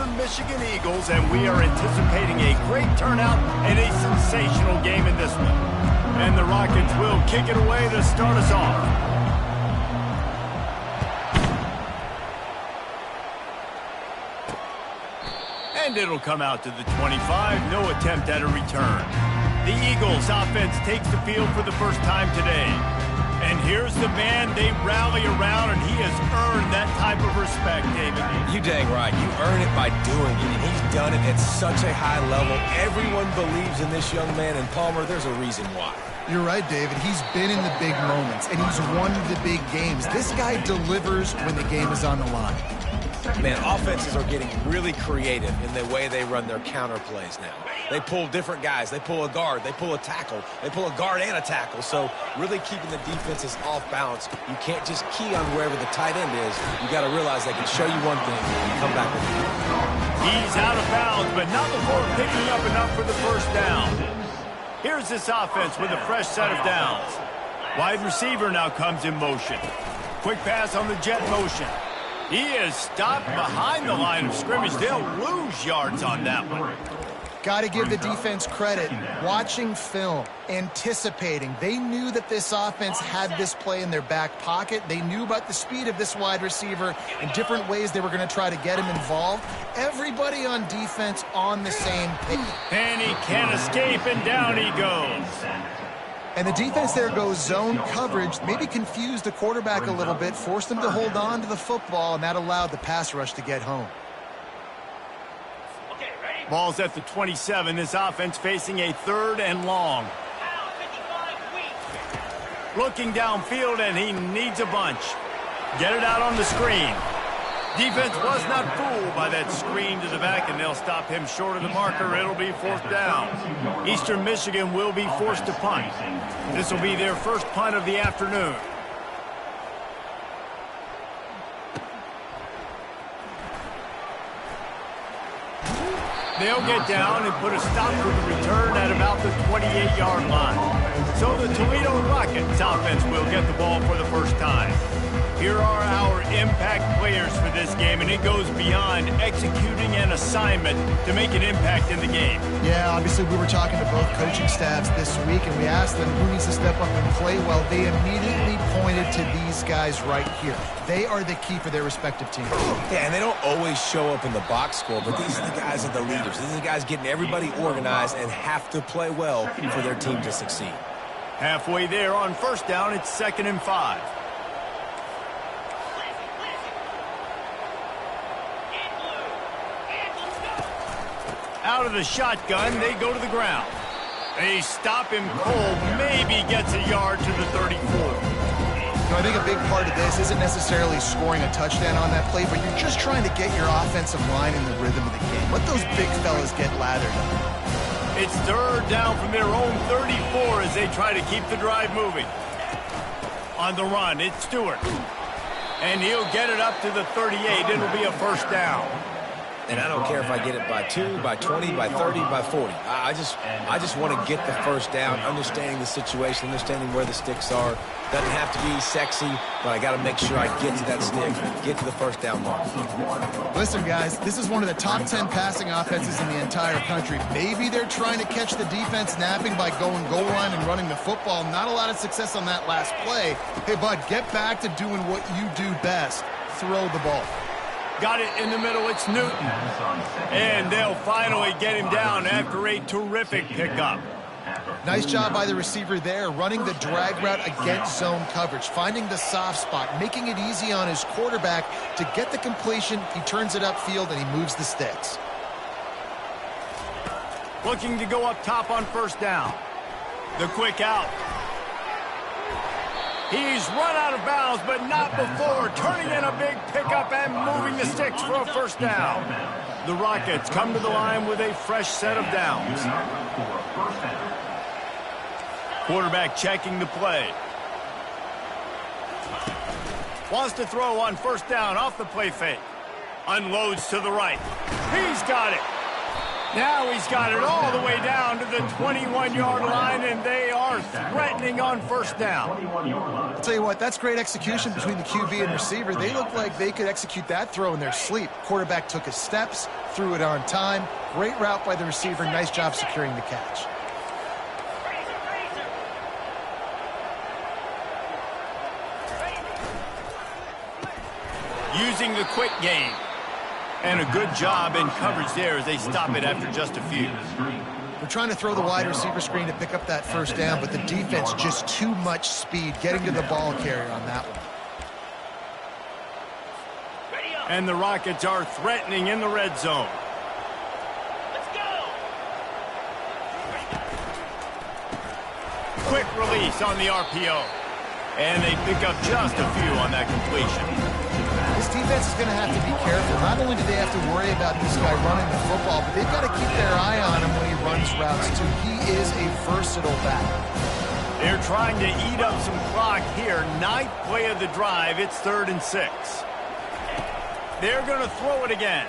Eastern Michigan Eagles, and we are anticipating a great turnout and a sensational game in this one. And the Rockets will kick it away to start us off. And it'll come out to the 25. No attempt at a return. The Eagles offense takes the field for the first time today. And here's the man they rally around, and he has earned that type of respect, David. You dang right. You earn it by doing it, and he's done it at such a high level. Everyone believes in this young man, and Palmer, there's a reason why. You're right, David. He's been in the big moments, and he's won the big games. This guy delivers when the game is on the line. Man, offenses are getting really creative in the way they run their counter plays now. They pull different guys. They pull a guard. They pull a tackle. They pull a guard and a tackle. So really keeping the defenses off balance. You can't just key on wherever the tight end is. You got to realize they can show you one thing and come back with it. He's out of bounds, but not before picking up enough for the first down. Here's this offense with a fresh set of downs. Wide receiver now comes in motion. Quick pass on the jet motion. He is stopped behind the line of scrimmage. They'll lose yards on that one. Got to give the defense credit. Watching film, anticipating. They knew that this offense had this play in their back pocket. They knew about the speed of this wide receiver and different ways they were going to try to get him involved. Everybody on defense on the same page. And he can't escape, and down he goes. And the defense there goes zone coverage, maybe confused the quarterback a little bit, forced him to hold on to the football, and that allowed the pass rush to get home. Ball's at the 27. This offense facing a 3rd and long. Looking downfield, and he needs a bunch. Get it out on the screen. Defense was not fooled by that screen to the back, and they'll stop him short of the marker. It'll be 4th down. Eastern Michigan will be forced to punt. This will be their first punt of the afternoon. They'll get down and put a stop to the return at about the 28-yard line. So the Toledo Rockets offense will get the ball for the first time. Here are our impact players for this game, and it goes beyond executing an assignment to make an impact in the game. Yeah, obviously we were talking to both coaching staffs this week, and we asked them who needs to step up and play well. They immediately pointed to these guys right here. They are the key for their respective teams. Yeah, and they don't always show up in the box score, but these are the guys that are the leaders. These are the guys getting everybody organized and have to play well for their team to succeed. Halfway there on first down, it's 2nd and 5. Out of the shotgun, they go to the ground. They stop him cold, maybe gets a yard to the 34. I think a big part of this isn't necessarily scoring a touchdown on that play, but you're just trying to get your offensive line in the rhythm of the game. Let those big fellas get lathered up. It's 3rd down from their own 34 as they try to keep the drive moving. On the run, it's Stewart. And he'll get it up to the 38. It'll be a first down. And I don't care if I get it by 2, by 20, by 30, by 40. I just want to get the first down, understanding the situation, understanding where the sticks are. Doesn't have to be sexy, but I got to make sure I get to that stick, get to the first down mark. Listen, guys, this is one of the top 10 passing offenses in the entire country. Maybe they're trying to catch the defense napping by going goal line and running the football. Not a lot of success on that last play. Hey, bud, get back to doing what you do best. Throw the ball. Got it in the middle, it's Newton. And they'll finally get him down after a terrific pickup. Nice job by the receiver there, running the drag route against zone coverage, finding the soft spot, making it easy on his quarterback to get the completion. He turns it upfield and he moves the sticks. Looking to go up top on first down. The quick out. He's run out of bounds, but not before turning in a big pickup and moving the sticks for a first down. The Rockets come to the line with a fresh set of downs. Quarterback checking the play. Wants to throw on first down off the play fake. Unloads to the right. He's got it. Now he's got it all the way down to the 21-yard line, and they are threatening on first down. I'll tell you what, that's great execution between the QB and receiver. They look like they could execute that throw in their sleep. Quarterback took his steps, threw it on time. Great route by the receiver. Nice job securing the catch. Using the quick game. And a good job in coverage there as they stop it after just a few. They're trying to throw the wide receiver screen to pick up that first down, but the defense just too much speed getting to the ball carrier on that one. And the Rockets are threatening in the red zone. Let's go. Quick release on the RPO. And they pick up just a few on that completion. This defense is going to have to be careful. Not only do they have to worry about this guy running the football, but they've got to keep their eye on him when he runs routes, too. He is a versatile back. They're trying to eat up some clock here. Ninth play of the drive. It's 3rd and 6. They're going to throw it again.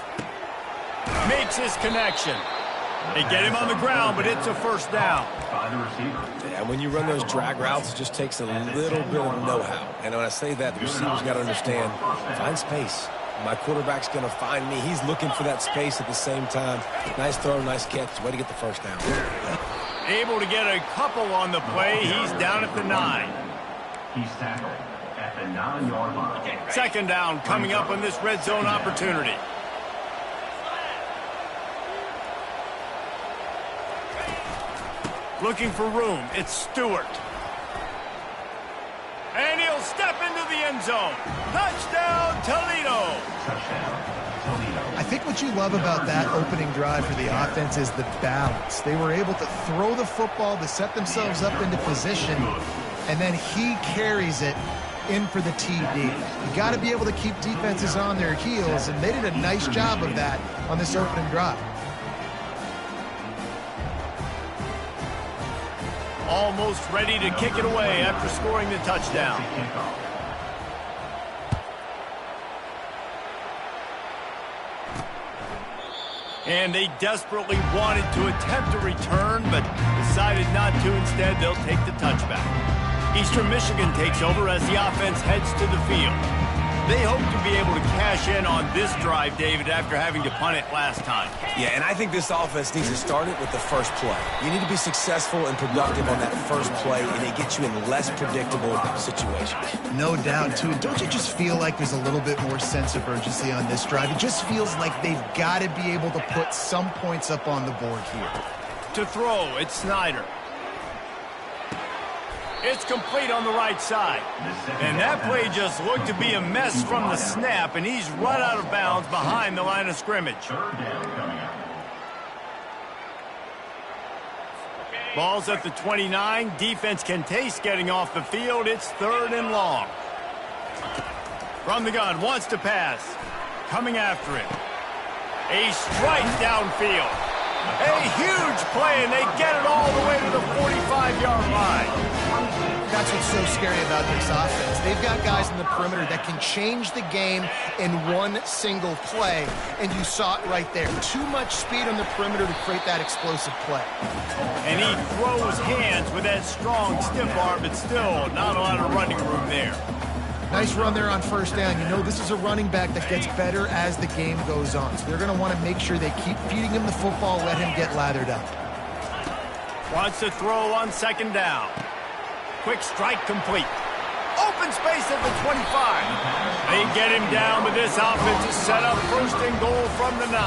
Makes his connection. They get him on the ground, but it's a first down. Yeah, when you run those drag routes, it just takes a little bit of know-how. And when I say that, the receiver's got to understand, find space. My quarterback's going to find me. He's looking for that space at the same time. Nice throw, nice catch. Way to get the first down. Able to get a couple on the play. He's down at the 9. He's tackled at the 9-yard line. Second down coming up on this red zone opportunity. Looking for room. It's Stewart. And he'll step into the end zone. Touchdown, Toledo. I think what you love about that opening drive for the offense is the balance. They were able to throw the football to set themselves up into position, and then he carries it in for the TD. You got to be able to keep defenses on their heels, and they did a nice job of that on this opening drive. Almost ready to kick it away after scoring the touchdown. And they desperately wanted to attempt a return, but decided not to. Instead, they'll take the touchback. Eastern Michigan takes over as the offense heads to the field. They hope to be able to cash in on this drive, David, after having to punt it last time. Yeah, and I think this offense needs to start it with the first play. You need to be successful and productive on that first play, and it gets you in less predictable situations. No doubt, too. Don't you just feel like there's a little bit more sense of urgency on this drive? It just feels like they've got to be able to put some points up on the board here. To throw, it's Snyder. It's complete on the right side. And that play just looked to be a mess from the snap, and he's run out of bounds behind the line of scrimmage. Ball's at the 29. Defense can taste getting off the field. It's 3rd and long. From the gun, wants to pass. Coming after it. A strike downfield. A huge play, and they get it all the way to the 45-yard line. That's what's so scary about this offense. They've got guys in the perimeter that can change the game in one single play, and you saw it right there. Too much speed on the perimeter to create that explosive play. And he throws hands with that strong, stiff arm, but still not a lot of running room there. Nice run there on first down. You know this is a running back that gets better as the game goes on, so they're going to want to make sure they keep feeding him the football, let him get lathered up. Wants to throw on second down. Quick strike complete. Open space at the 25. They get him down, but this offense is set up 1st and goal from the 9.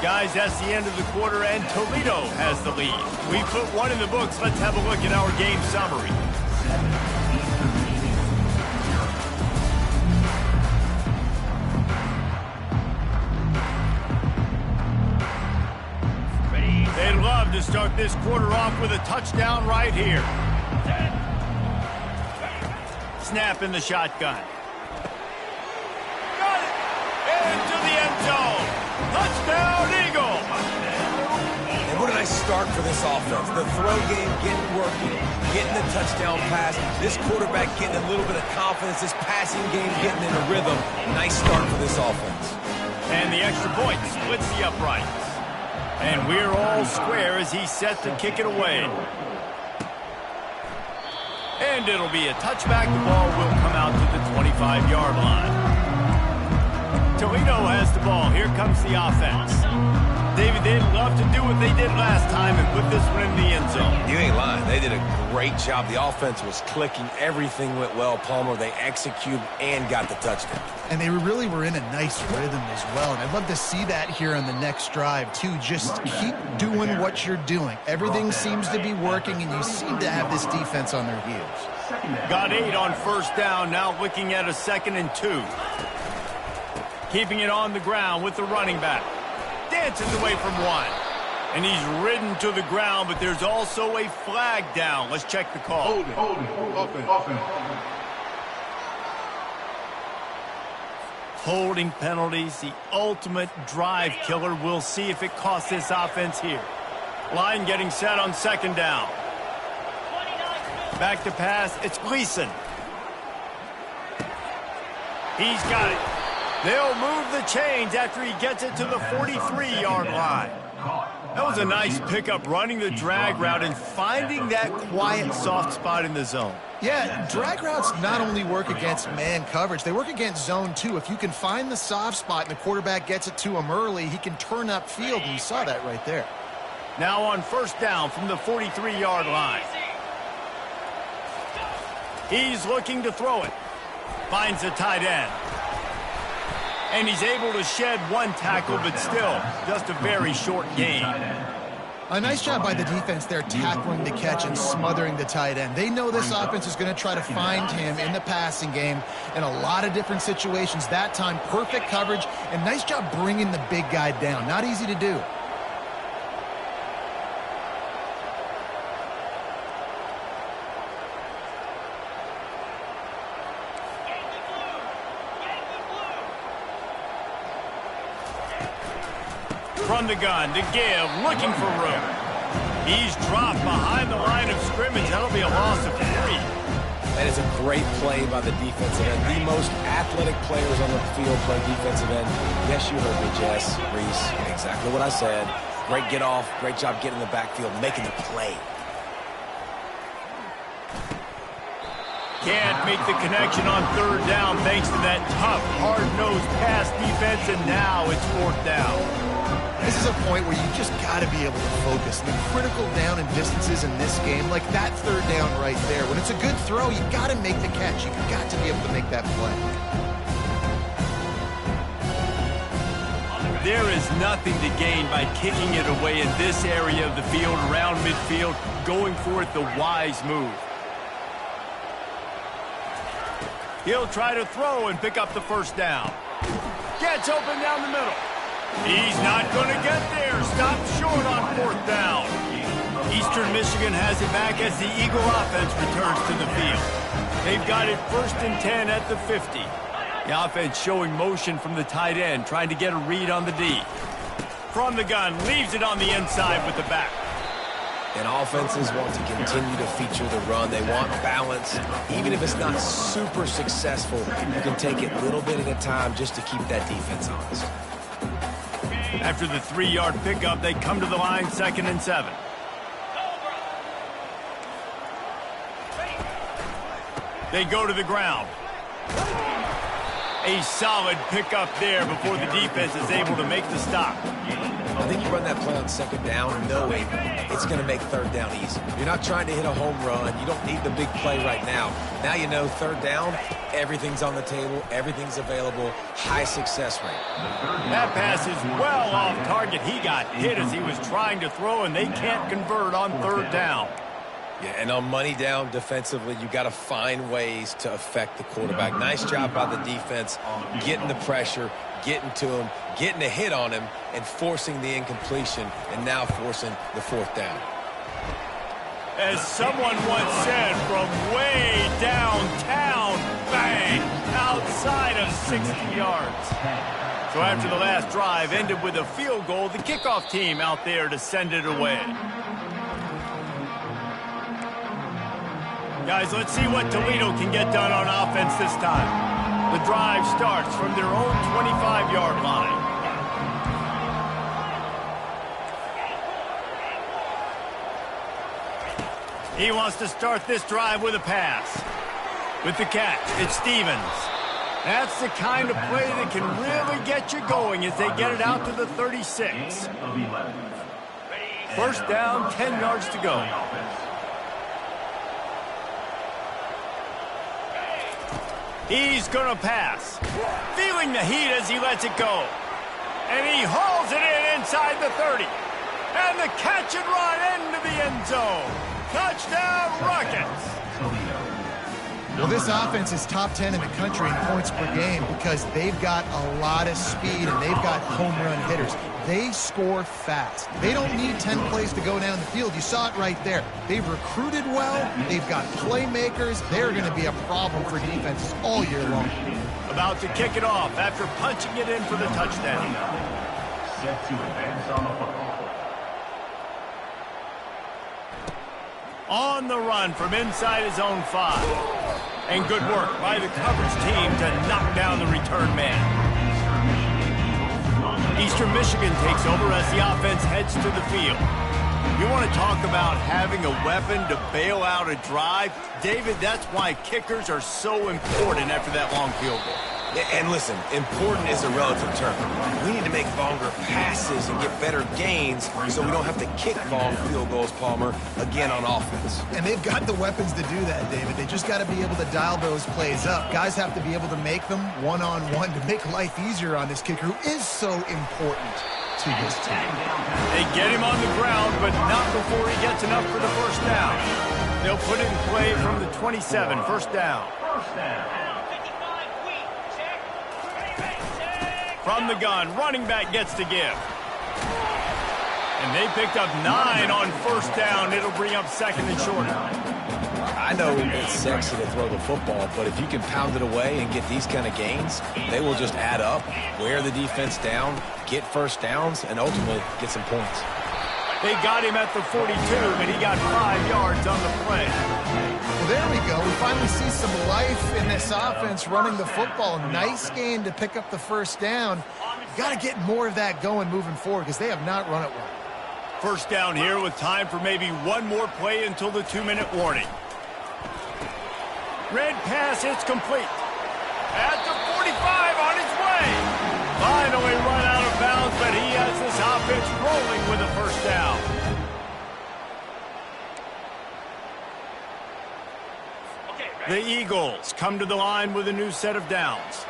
Guys, that's the end of the quarter, and Toledo has the lead. We put one in the books. Let's have a look at our game summary. They'd love to start this quarter off with a touchdown right here. Snap in the shotgun. Got it! Into the end zone. Touchdown, Eagle! And what a nice start for this offense. The throw game getting working, getting the touchdown pass. This quarterback getting a little bit of confidence. This passing game getting in a rhythm. Nice start for this offense. And the extra point splits the uprights. And we're all square as he's set to kick it away. And it'll be a touchback. The ball will come out to the 25-yard line. Toledo has the ball. Here comes the offense. David, they'd love to do what they did last time and put this one in the end zone. You ain't lying. They did a great job. The offense was clicking. Everything went well. Palmer, they executed and got the touchdown. And they really were in a nice rhythm as well. And I'd love to see that here on the next drive, too. Just keep doing what you're doing. Everything seems to be working, and you seem to have this defense on their heels. Got 8 on first down. Now looking at a 2nd and 2. Keeping it on the ground with the running back. Dances away from one. And he's ridden to the ground, but there's also a flag down. Let's check the call. Holding penalties, the ultimate drive killer. We'll see if it costs this offense here. Line getting set on 2nd down. Back to pass, it's Gleason. He's got it. They'll move the chains after he gets it to the 43-yard line. That was a nice pickup, running the drag route and finding that quiet, soft spot in the zone. Yeah, drag routes not only work against man coverage, they work against zone too. If you can find the soft spot and the quarterback gets it to him early, he can turn upfield, and you saw that right there. Now on first down from the 43-yard line. He's looking to throw it. Finds the tight end. And he's able to shed one tackle, but still just a very short gain. A nice job by the defense there, tackling the catch and smothering the tight end. They know this offense is going to try to find him in the passing game in a lot of different situations. That time, perfect coverage, and nice job bringing the big guy down. Not easy to do. From the gun to give, looking for room. He's dropped behind the line of scrimmage. That'll be a loss of 3. That is a great play by the defensive end. The most athletic players on the field play defensive end. Yes, you heard me, Jess, Reese. Exactly what I said. Great get off. Great job getting in the backfield, making the play. Can't make the connection on 3rd down thanks to that tough, hard-nosed pass defense, and now it's 4th down. This is a point where you just got to be able to focus. The critical down and distances in this game, like that 3rd down right there. When it's a good throw, you got to make the catch. You've got to be able to make that play. There is nothing to gain by kicking it away in this area of the field, around midfield, going for it the wise move. He'll try to throw and pick up the 1st down. Gets open down the middle. He's not going to get there. Stopped short on 4th down. Eastern Michigan has it back as the Eagle offense returns to the field. They've got it 1st and 10 at the 50. The offense showing motion from the tight end, trying to get a read on the D. From the gun, leaves it on the inside with the back. And offenses want to continue to feature the run. They want balance. Even if it's not super successful, you can take it a little bit at a time just to keep that defense honest. After the 3-yard pickup, they come to the line 2nd and 7. They go to the ground. A solid pickup there before the defense is able to make the stop. I think you run that play on 2nd down knowing it's going to make 3rd down easy. You're not trying to hit a home run. You don't need the big play right now. Now you know 3rd down, everything's on the table, everything's available, high success rate. That pass is well off target. He got hit as he was trying to throw, and they can't convert on 3rd down. Yeah, and on money down defensively, you got to find ways to affect the quarterback. Nice job by the defense, getting the pressure, getting to him, getting a hit on him, and forcing the incompletion, and now forcing the 4th down. As someone once said, from way downtown, bang, outside of 60 yards. So after the last drive ended with a field goal, the kickoff team out there to send it away. Guys, let's see what Toledo can get done on offense this time. The drive starts from their own 25-yard line. He wants to start this drive with a pass. With the catch, it's Stevens. That's the kind of play that can really get you going as they get it out to the 36. First down, 10 yards to go. He's going to pass. Feeling the heat as he lets it go. And he hauls it in inside the 30. And the catch and run into the end zone. Touchdown, Rockets. Well, this offense is top 10 in the country in points per game because they've got a lot of speed and they've got home run hitters. They score fast. They don't need 10 plays to go down the field. You saw it right there. They've recruited well. They've got playmakers. They're going to be a problem for defenses all year long. About to kick it off after punching it in for the touchdown. Set to advance on the football. On the run from inside his own 5. And good work by the coverage team to knock down the return man. Eastern Michigan takes over as the offense heads to the field. You want to talk about having a weapon to bail out a drive? David, that's why kickers are so important after that long field goal. And listen, important is a relative term. We need to make longer passes and get better gains so we don't have to kick long field goals, Palmer, again on offense. And they've got the weapons to do that, David. They just got to be able to dial those plays up. Guys have to be able to make them one-on-one to make life easier on this kicker who is so important to this team. They get him on the ground, but not before he gets enough for the first down. They'll put it in play from the 27, first down. From the gun, running back gets to give. And they picked up 9 on first down. It'll bring up second and short. I know it's sexy to throw the football, but if you can pound it away and get these kind of gains, they will just add up, wear the defense down, get first downs, and ultimately get some points. They got him at the 42, but he got 5 yards on the play. Well, there we go. We finally see some life in this offense running the football. Nice game to pick up the first down. You got to get more of that going moving forward because they have not run it well. First down here with time for maybe one more play until the 2-minute warning. Red pass hits complete. At the 45 on his way. Finally run out of bounds, but he has this offense rolling with a first down. The Eagles come to the line with a new set of downs.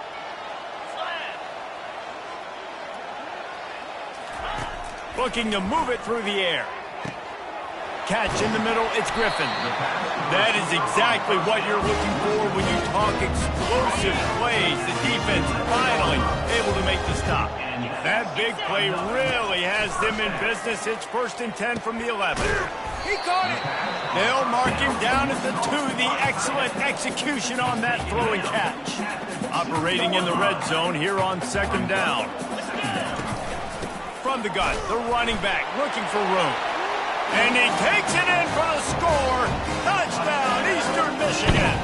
Looking to move it through the air. Catch in the middle, it's Griffin. That is exactly what you're looking for when you talk explosive plays. The defense finally able to make the stop. That big play really has them in business. It's 1st and 10 from the 11. He caught it. They'll mark him down at the 2. The excellent execution on that throw and catch. Operating in the red zone here on 2nd down. From the gun, the running back looking for room. And he takes it in for the score. Touchdown, Eastern Michigan.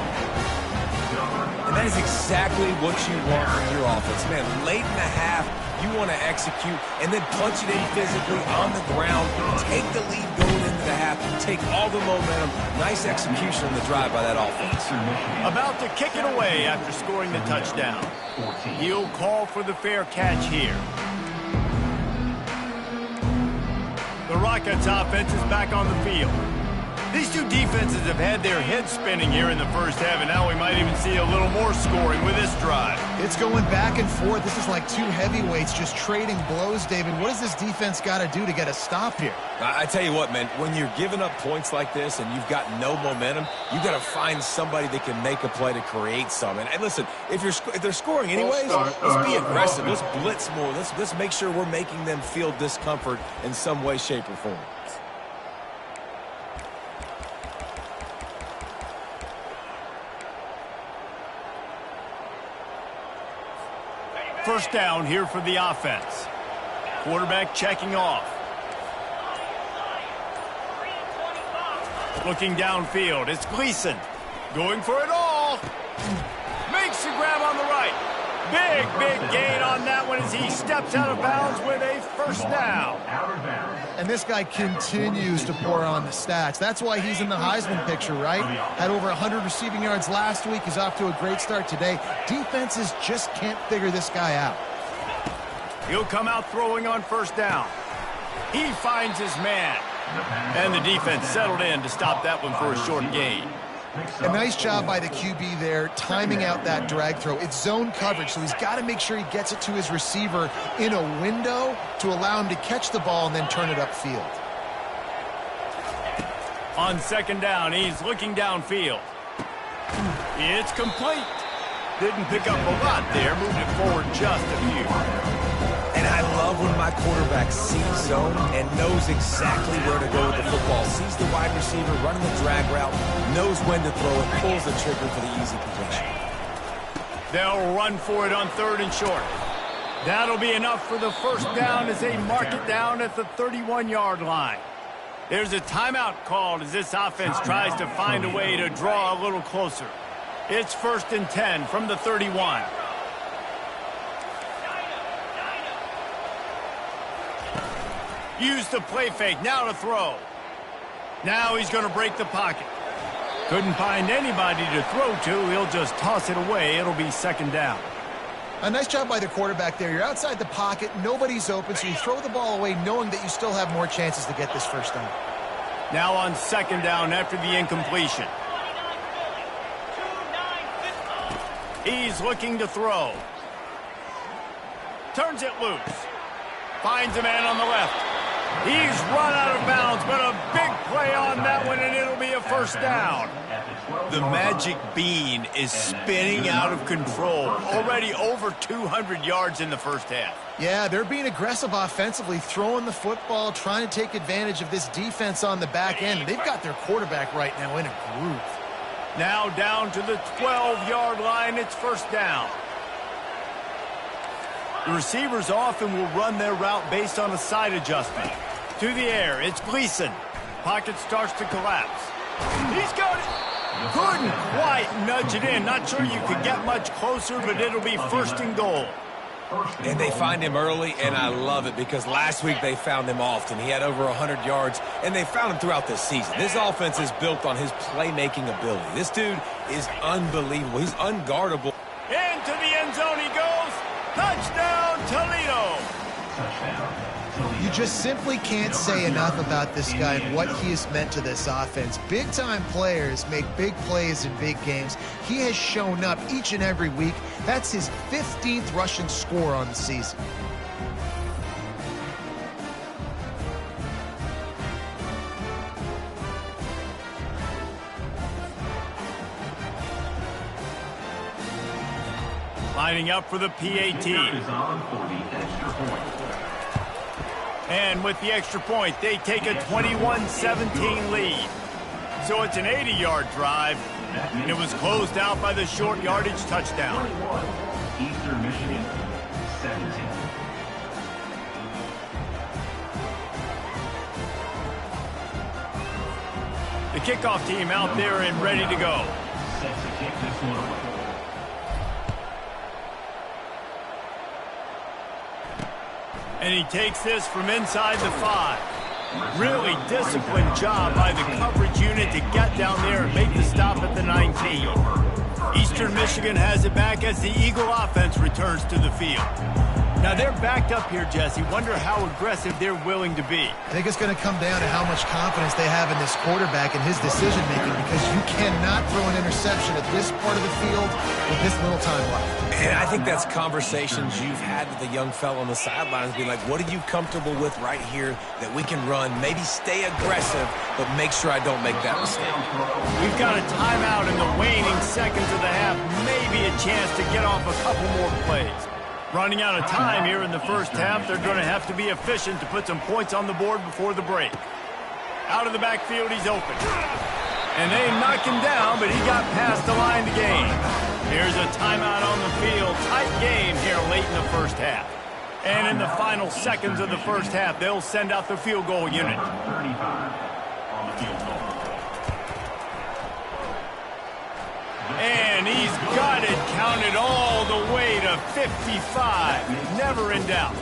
And that is exactly what you want from your offense. Man, late in the half, you want to execute and then punch it in physically on the ground. Take the lead going into the half. Take all the momentum. Nice execution on the drive by that offense. About to kick it away after scoring the touchdown. He'll call for the fair catch here. The Rockets offense is back on the field. These two defenses have had their heads spinning here in the first half, and now we might even see a little more scoring with this drive. It's going back and forth. This is like two heavyweights just trading blows, David. What does this defense got to do to get a stop here? I tell you what, man, when you're giving up points like this and you've got no momentum, you've got to find somebody that can make a play to create some. And listen, if they're scoring anyways, let's be aggressive. Let's blitz more. Let's make sure we're making them feel discomfort in some way, shape, or form. First down here for the offense. Quarterback checking off. Looking downfield, it's Gleason. Going for it all. Makes the grab on the right. Big gain on that one as he steps out of bounds with a first down. And this guy continues to pour on the stats. That's why he's in the Heisman picture, right? Had over 100 receiving yards last week. He's off to a great start today. Defenses just can't figure this guy out. He'll come out throwing on first down. He finds his man. And the defense settled in to stop that one for a short gain. A nice job by the QB there, timing out that drag throw. It's zone coverage, so he's got to make sure he gets it to his receiver in a window to allow him to catch the ball and then turn it upfield. On second down, he's looking downfield. It's complete. Didn't pick up a lot there, moved it forward just a few. And I love when my quarterback sees zone and knows exactly where to go with the football. Sees the wide receiver running the drag route, knows when to throw it, pulls the trigger for the easy completion. They'll run for it on third and short. That'll be enough for the first down as they mark it down at the 31-yard line. There's a timeout called as this offense tries to find a way to draw a little closer. It's 1st and 10 from the 31. Use the play fake, now to throw. Now he's going to break the pocket. Couldn't find anybody to throw to. He'll just toss it away. It'll be second down. A nice job by the quarterback there. You're outside the pocket, nobody's open, so you throw the ball away knowing that you still have more chances to get this first down. Now on second down after the incompletion. He's looking to throw. Turns it loose. Finds a man on the left. He's run out of bounds, but a big play on that one, and it'll be a first down. The magic bean is spinning out of control. Already over 200 yards in the first half. Yeah, they're being aggressive offensively, throwing the football, trying to take advantage of this defense on the back end. They've got their quarterback right now in a groove. Now down to the 12-yard line. It's first down. The receivers often will run their route based on a side adjustment. To the air, it's Gleason. Pocket starts to collapse. He's got it. Couldn't quite nudge it in. Not sure you could get much closer, but it'll be first and goal. And they find him early, and I love it because last week they found him often. He had over 100 yards, and they found him throughout this season. This offense is built on his playmaking ability. This dude is unbelievable. He's unguardable. Into the end zone he goes. Touchdown, Toledo. You just simply can't say enough about this guy and what he has meant to this offense. Big-time players make big plays in big games. He has shown up each and every week. That's his 15th rushing score on the season. Lining up for the PAT. And with the extra point, they take a 21-17 lead. So it's an 80-yard drive, and it was closed out by the short yardage touchdown. Eastern Michigan, 17. The kickoff team out there and ready to go. Set to kick this one away. And he takes this from inside the 5. Really disciplined job by the coverage unit to get down there and make the stop at the 19. Eastern Michigan has it back as the Eagle offense returns to the field. Now they're backed up here, Jesse. Wonder how aggressive they're willing to be. I think it's going to come down to how much confidence they have in this quarterback and his decision-making, because you cannot throw an interception at this part of the field with this little time left. And I think that's conversations you've had with the young fellow on the sidelines, being like, what are you comfortable with right here that we can run? Maybe stay aggressive, but make sure I don't make that mistake. We've got a timeout in the waning seconds of the half. Maybe a chance to get off a couple more plays. Running out of time here in the first half. They're going to have to be efficient to put some points on the board before the break. Out of the backfield, he's open. And they knock him down, but he got past the line to gain. Here's a timeout on the field. Tight game here late in the first half. And in the final seconds of the first half, they'll send out the field goal unit. 35 on the field goal. And he's got it counted all the way to 55. Never in doubt.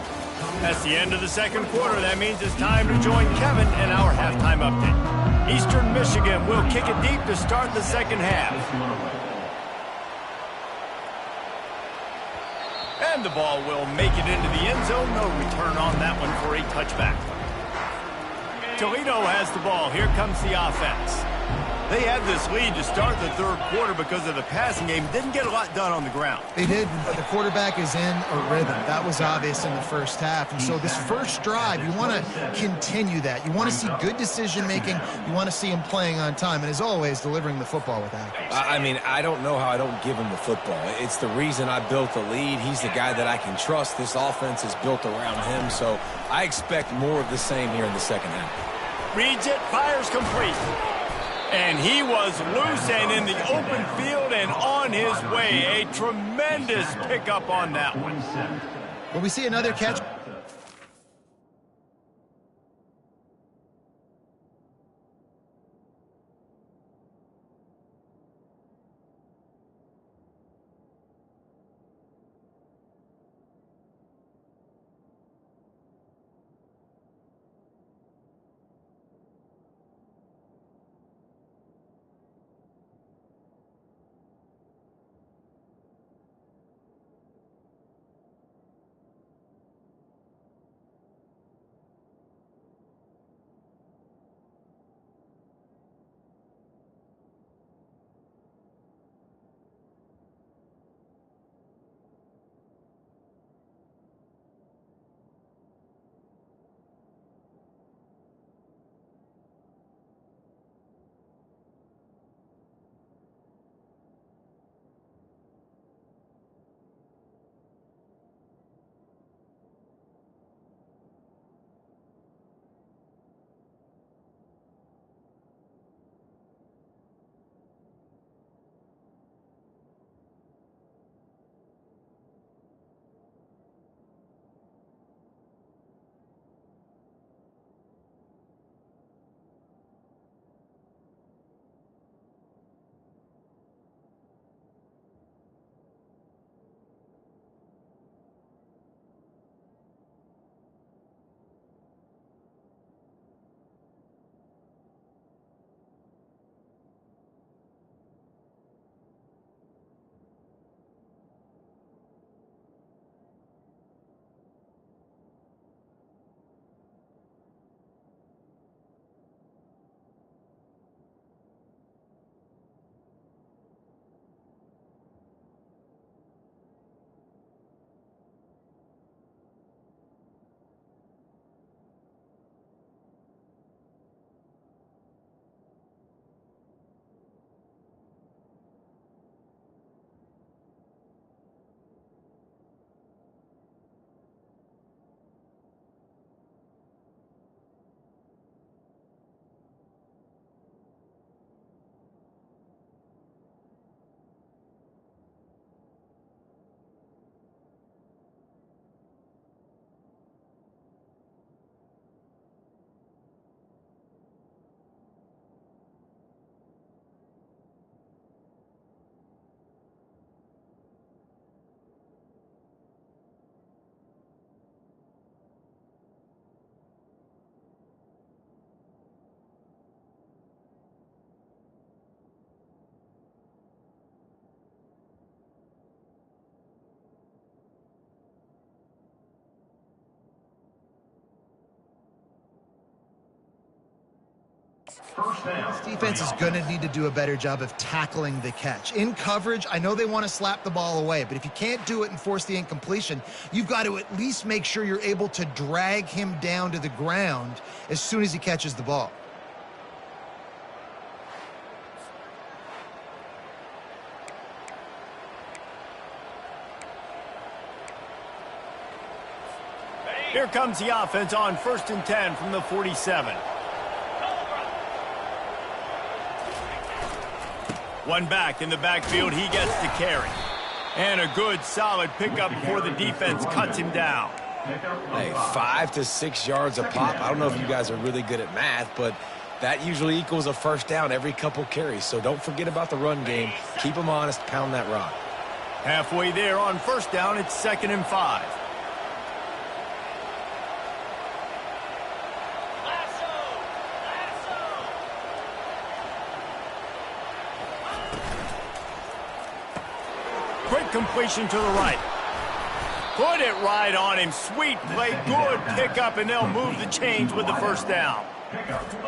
That's the end of the second quarter. That means it's time to join Kevin in our halftime update. Eastern Michigan will kick it deep to start the second half. And the ball will make it into the end zone. No return on that one for a touchback. Toledo has the ball. Here comes the offense. They had this lead to start the third quarter because of the passing game. Didn't get a lot done on the ground. They did, but the quarterback is in a rhythm. That was obvious in the first half. And so this first drive, you want to continue that. You want to see good decision-making. You want to see him playing on time. And as always, delivering the football with accuracy. I mean, I don't know how I don't give him the football. It's the reason I built the lead. He's the guy that I can trust. This offense is built around him. So I expect more of the same here in the second half. Reads it, fires complete. And he was loose and in the open field and on his way. A tremendous pickup on that one. Well, we see another catch. This defense is going to need to do a better job of tackling the catch. In coverage, I know they want to slap the ball away, but if you can't do it and force the incompletion, you've got to at least make sure you're able to drag him down to the ground as soon as he catches the ball. Here comes the offense on 1st and 10 from the 47. One back in the backfield, he gets the carry. And a good, solid pickup before the defense cuts him down. Hey, 5 to 6 yards a pop. I don't know if you guys are really good at math, but that usually equals a first down every couple carries. So don't forget about the run game. Keep them honest, pound that rock. Halfway there on first down, it's 2nd and 5. Quick completion to the right. Put it right on him. Sweet play, good pickup, and they'll move the chains with the first down.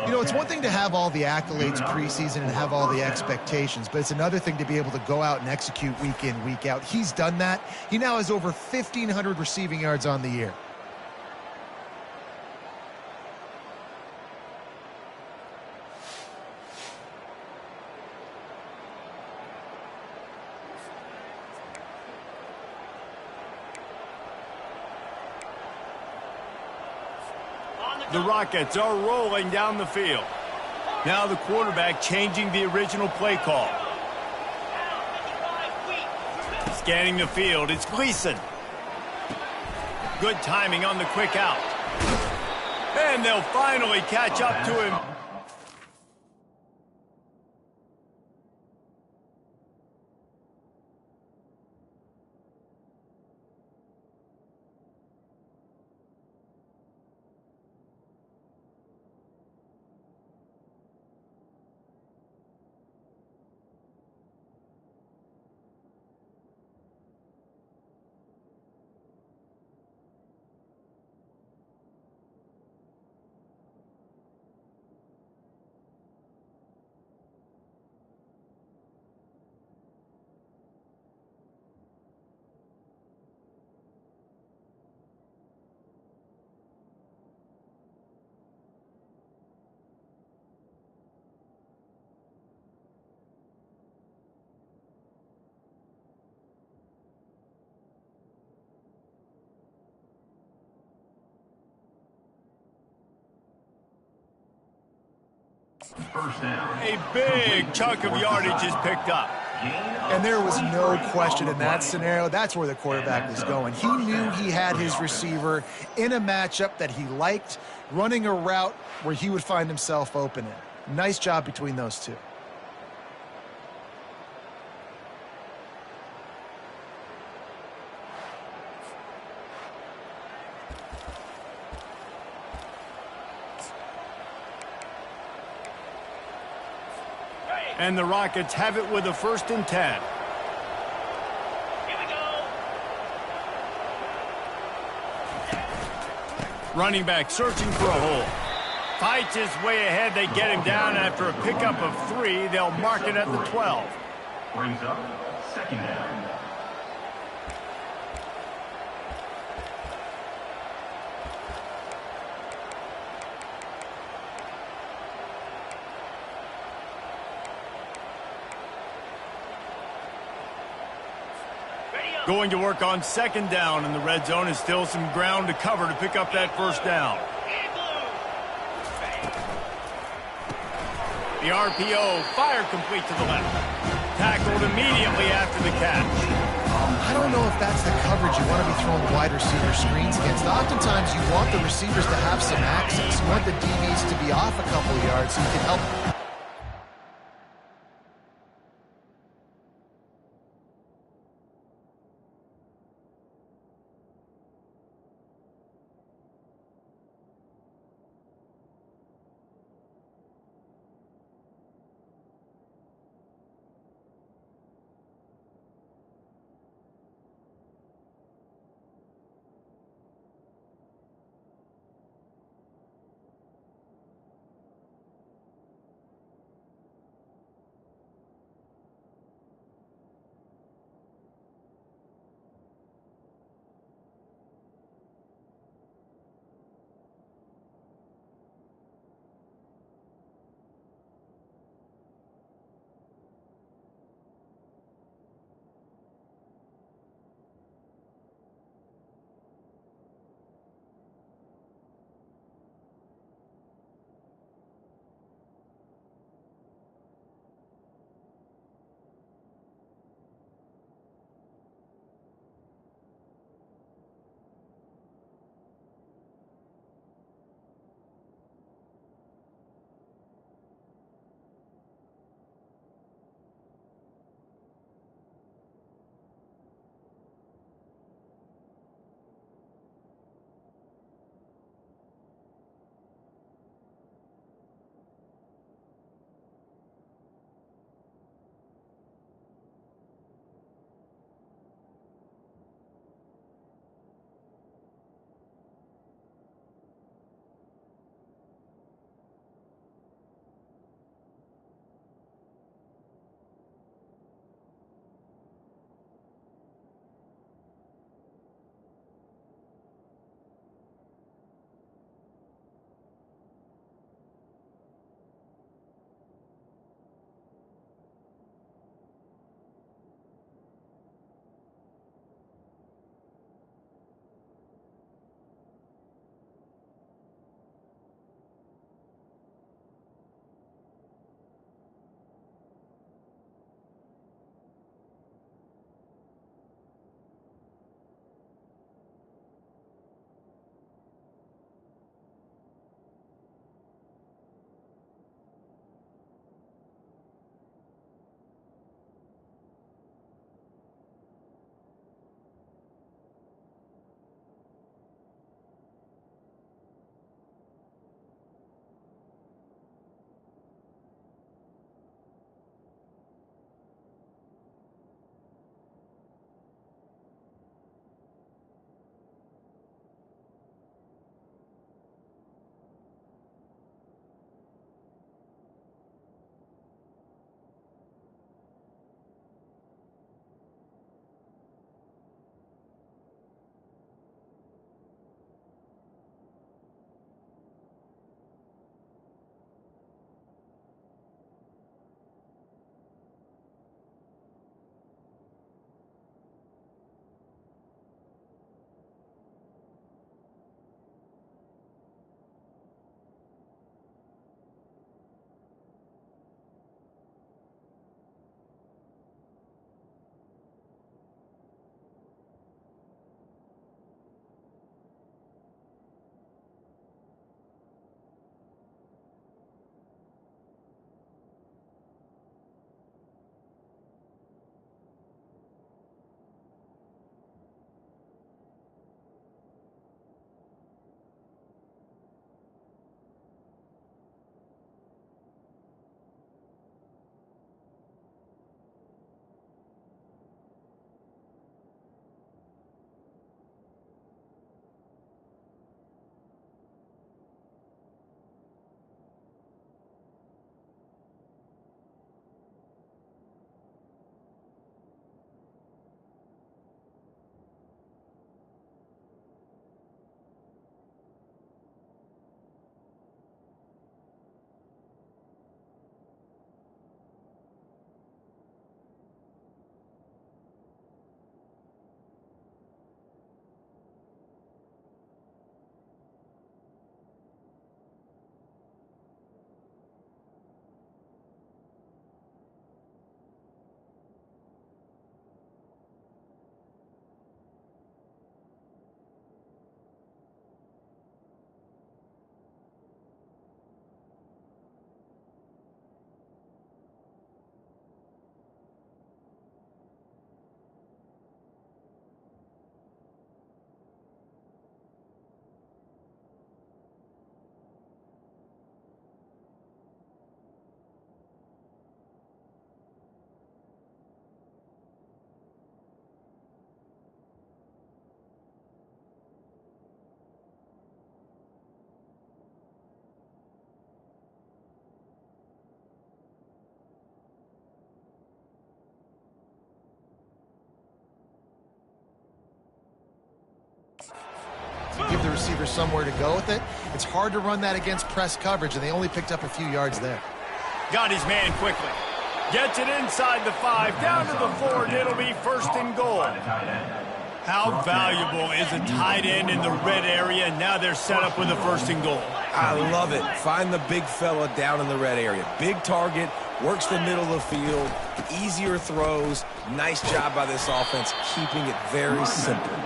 You know, it's one thing to have all the accolades preseason and have all the expectations, but it's another thing to be able to go out and execute week in, week out. He's done that. He now has over 1,500 receiving yards on the year. The Rockets are rolling down the field. Now the quarterback changing the original play call. Scanning the field, it's Gleason. Good timing on the quick out. And they'll finally catch up to him. First down. A big chunk of yardage is picked up. And there was no question in that scenario. That's where the quarterback was going. He knew he had his receiver in a matchup that he liked, running a route where he would find himself open in. Nice job between those two. And the Rockets have it with a 1st and 10. Here we go. Running back searching for a hole. Fights his way ahead. They get him down after a pickup of 3. They'll mark it at the 12. Brings up 2nd down. Going to work on 2nd down, and the red zone is still some ground to cover to pick up that first down. The RPO, fire complete to the left. Tackled immediately after the catch. I don't know if that's the coverage you want to be throwing wide receiver screens against. Oftentimes, you want the receivers to have some access. You want the DBs to be off a couple of yards so you can help. receiver somewhere to go with it. It's hard to run that against press coverage, and they only picked up a few yards there. Got his man quickly. Gets it inside the 5, down to the 4, and it'll be first and goal. How valuable is a tight end in the red area? Now they're set up with a first and goal. I love it. Find the big fella down in the red area. Big target, works the middle of the field, easier throws. Nice job by this offense, keeping it very simple.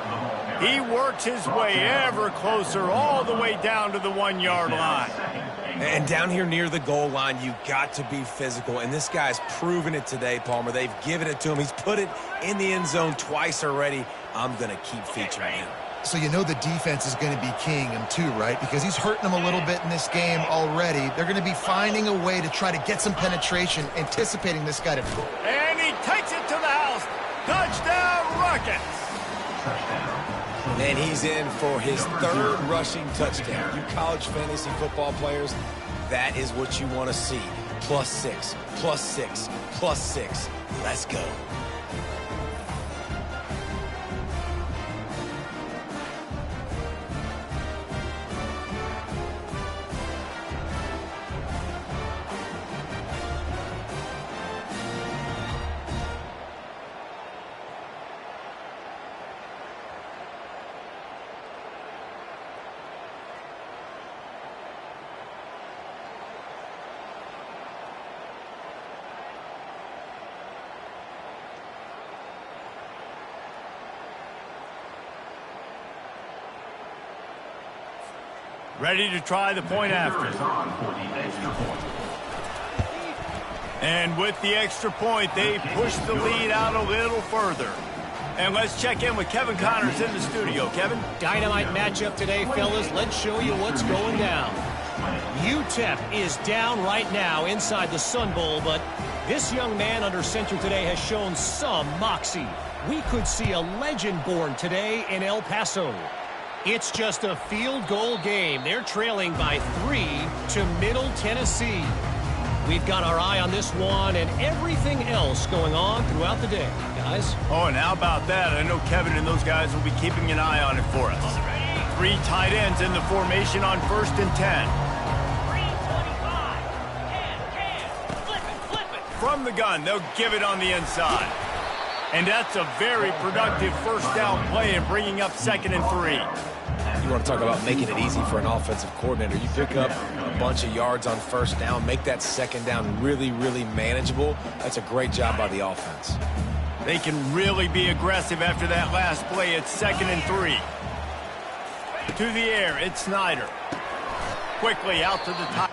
He works his way ever closer all the way down to the 1-yard line. And down here near the goal line, you got to be physical. And this guy's proven it today, Palmer. They've given it to him. He's put it in the end zone twice already. I'm going to keep featuring him. So you know the defense is going to be keying him too, right? Because he's hurting them a little bit in this game already. They're going to be finding a way to try to get some penetration, anticipating this guy to... And he takes it to the house. Touchdown, Rockets. And he's in for his 3rd rushing touchdown. You college fantasy football players, that is what you want to see. +6, +6, +6. Let's go. Ready to try the point after. And with the extra point, they push the lead out a little further. And let's check in with Kevin Connors in the studio. Kevin? Dynamite matchup today, fellas. Let's show you what's going down. UTEP is down right now inside the Sun Bowl, but this young man under center today has shown some moxie. We could see a legend born today in El Paso. It's just a field goal game. They're trailing by 3 to Middle Tennessee. We've got our eye on this one and everything else going on throughout the day, guys. Oh, and how about that? I know Kevin and those guys will be keeping an eye on it for us. 3 tight ends in the formation on 1st and 10. 325. 10. Flip it. From the gun, they'll give it on the inside. And that's a very productive first down play and bringing up 2nd and 3. You want to talk about making it easy for an offensive coordinator. You pick up a bunch of yards on first down, make that 2nd down really, really manageable. That's a great job by the offense. They can really be aggressive after that last play. It's 2nd and 3. To the air, it's Snyder. Quickly out to the top.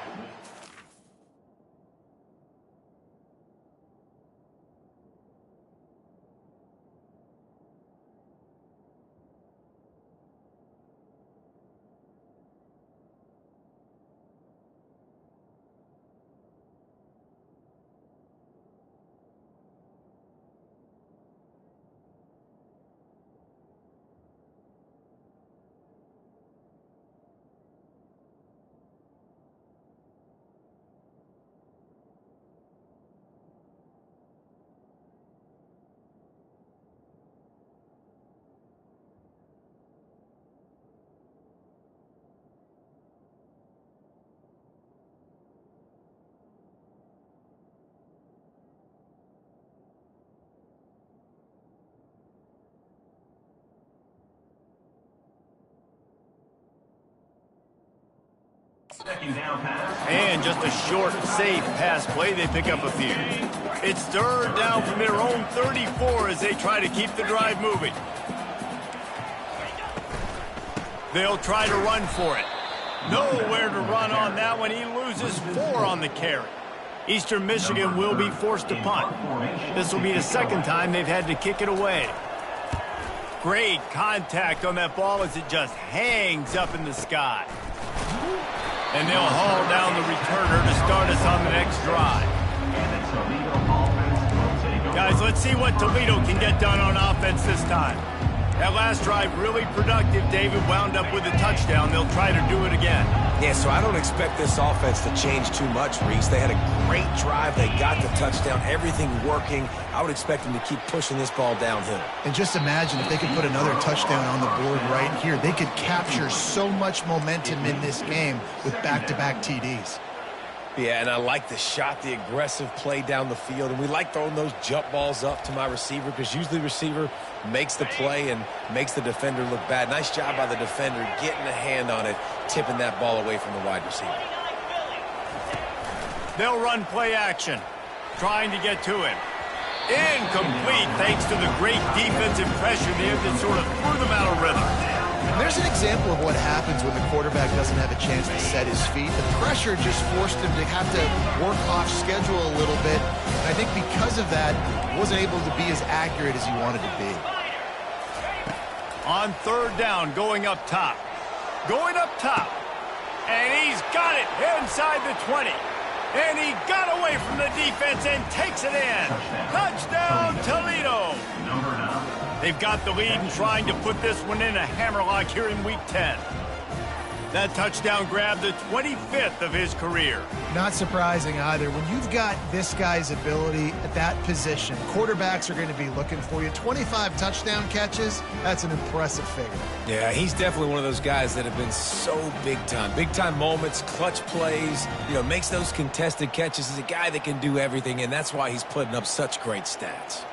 And just a short, safe pass play. They pick up a few. It's 3rd down from their own 34 as they try to keep the drive moving. They'll try to run for it. Nowhere to run on that one. He loses 4 on the carry. Eastern Michigan will be forced to punt. This will be the 2nd time they've had to kick it away. Great contact on that ball as it just hangs up in the sky. And they'll haul down the returner to start us on the next drive. Guys, let's see what Toledo can get done on offense this time. That last drive really productive. David wound up with a touchdown. They'll try to do it again. Yeah, so I don't expect this offense to change too much, Reese. They had a great drive. They got the touchdown. Everything working. I would expect them to keep pushing this ball downhill. And just imagine if they could put another touchdown on the board right here. They could capture so much momentum in this game with back-to-back TDs. Yeah, and I like the shot, the aggressive play down the field. And we like throwing those jump balls up to my receiver because usually the receiver makes the play and makes the defender look bad. Nice job by the defender getting a hand on it, tipping that ball away from the wide receiver. They'll run play action, trying to get to him. Incomplete thanks to the great defensive pressure there that sort of threw them out of rhythm. And there's an example of what happens when the quarterback doesn't have a chance to set his feet. The pressure just forced him to have to work off schedule a little bit. And I think because of that, he wasn't able to be as accurate as he wanted to be. On third down, going up top. Going up top. And he's got it inside the 20. And he got away from the defense and takes it in. Touchdown, Toledo. They've got the lead and trying to put this one in a hammerlock here in Week 10. That touchdown grabbed the 25th of his career. Not surprising either. When you've got this guy's ability at that position, quarterbacks are going to be looking for you. 25 touchdown catches, that's an impressive figure. Yeah, he's definitely one of those guys that have been so big time. Big time moments, clutch plays, makes those contested catches. He's a guy that can do everything, and that's why he's putting up such great stats.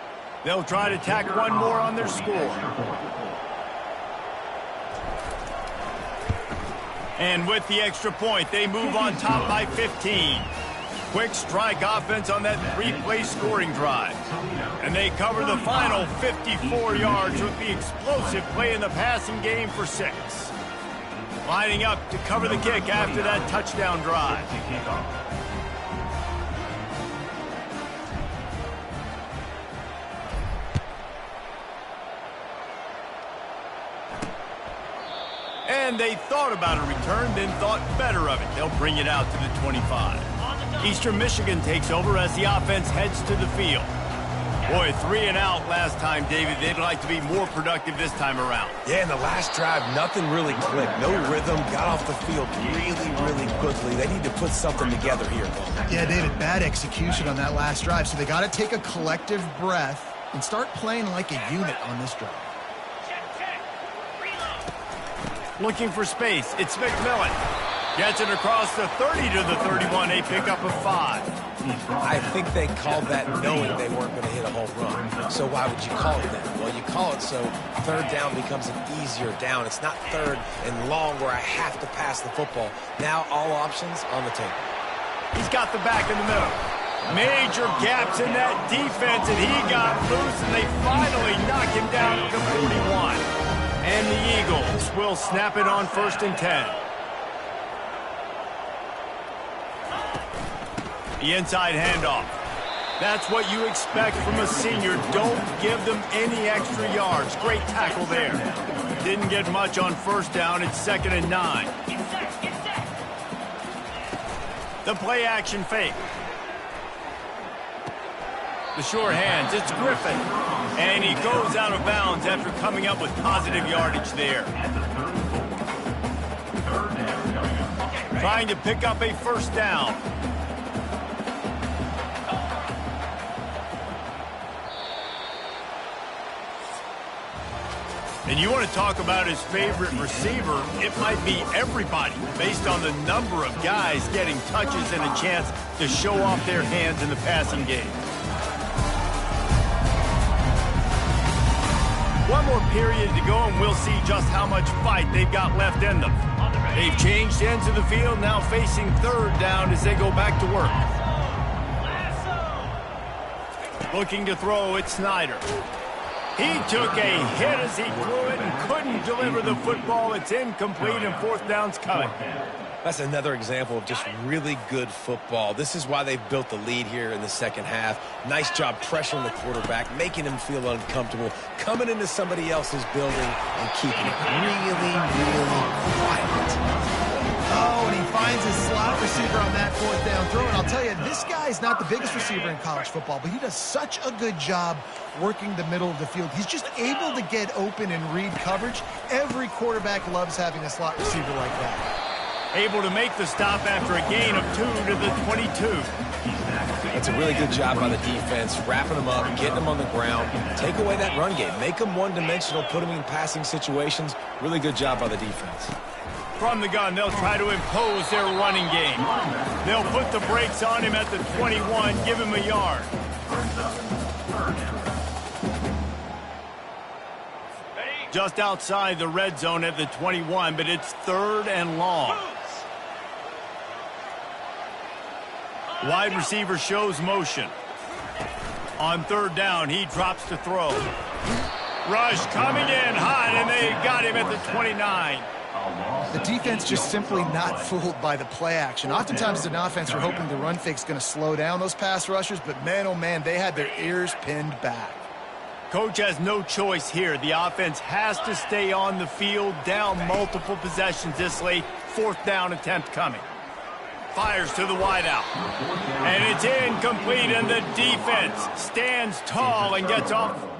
They'll try to tack one more on their score. And with the extra point, they move on top by 15. Quick strike offense on that three-play scoring drive. And they cover the final 54 yards with the explosive play in the passing game for 6. Lining up to cover the kick after that touchdown drive. And they thought about a return, then thought better of it. They'll bring it out to the 25. Eastern Michigan takes over as the offense heads to the field. Boy, 3 and out last time, David. They'd like to be more productive this time around. Yeah, in the last drive, nothing really clicked. No rhythm, got off the field really quickly. They need to put something together here, Cole. Yeah, David, bad execution on that last drive. So they got to take a collective breath and start playing like a unit on this drive. Looking for space. It's McMillan. Gets it across the 30 to the 31. A pickup of 5. I think they called that knowing they weren't going to hit a home run. So why would you call it that? Well, you call it so third down becomes an easier down. It's not third and long where I have to pass the football. Now all options on the table. He's got the back in the middle. Major gaps in that defense, and he got loose, and they finally knock him down to the 41. And the Eagles will snap it on 1st and 10. The inside handoff. That's what you expect from a senior. Don't give them any extra yards. Great tackle there. Didn't get much on 1st down. It's 2nd and 9. The play action fake. The sure hands, it's Griffin. And he goes out of bounds after coming up with positive yardage there. Trying to pick up a 1st down. And you want to talk about his favorite receiver, it might be everybody, based on the number of guys getting touches and a chance to show off their hands in the passing game. One more period to go, and we'll see just how much fight they've got left in them. They've changed ends of the field, now facing 3rd down as they go back to work. Looking to throw, it's Snyder. He took a hit as he threw it and couldn't deliver the football. It's incomplete, and 4th down's coming. That's another example of just really good football. This is why they've built the lead here in the second half. Nice job pressuring the quarterback, making him feel uncomfortable, coming into somebody else's building and keeping it really quiet. Oh, and he finds his slot receiver playmaker on that fourth down throw. And I'll tell you, this guy is not the biggest receiver in college football, but he does such a good job working the middle of the field. He's just able to get open and read coverage. Every quarterback loves having a slot receiver like that. Able to make the stop after a gain of 2 to the 22. That's a really good job by the defense, wrapping them up, getting them on the ground, take away that run game, make them one-dimensional, put them in passing situations. Really good job by the defense. From the gun, they'll try to impose their running game. They'll put the brakes on him at the 21, give him a yard. Just outside the red zone at the 21, but it's 3rd and long. Wide receiver shows motion. On 3rd down, he drops to throw. Rush coming in hot, and they got him at the 29. The defense just simply not fooled by the play action. Oftentimes as an offense, you're hoping the run fake's going to slow down those pass rushers, but man, oh man, they had their ears pinned back. Coach has no choice here. The offense has to stay on the field, down multiple possessions this late. 4th down attempt coming. Fires to the wideout. And it's incomplete, and the defense stands tall and gets off.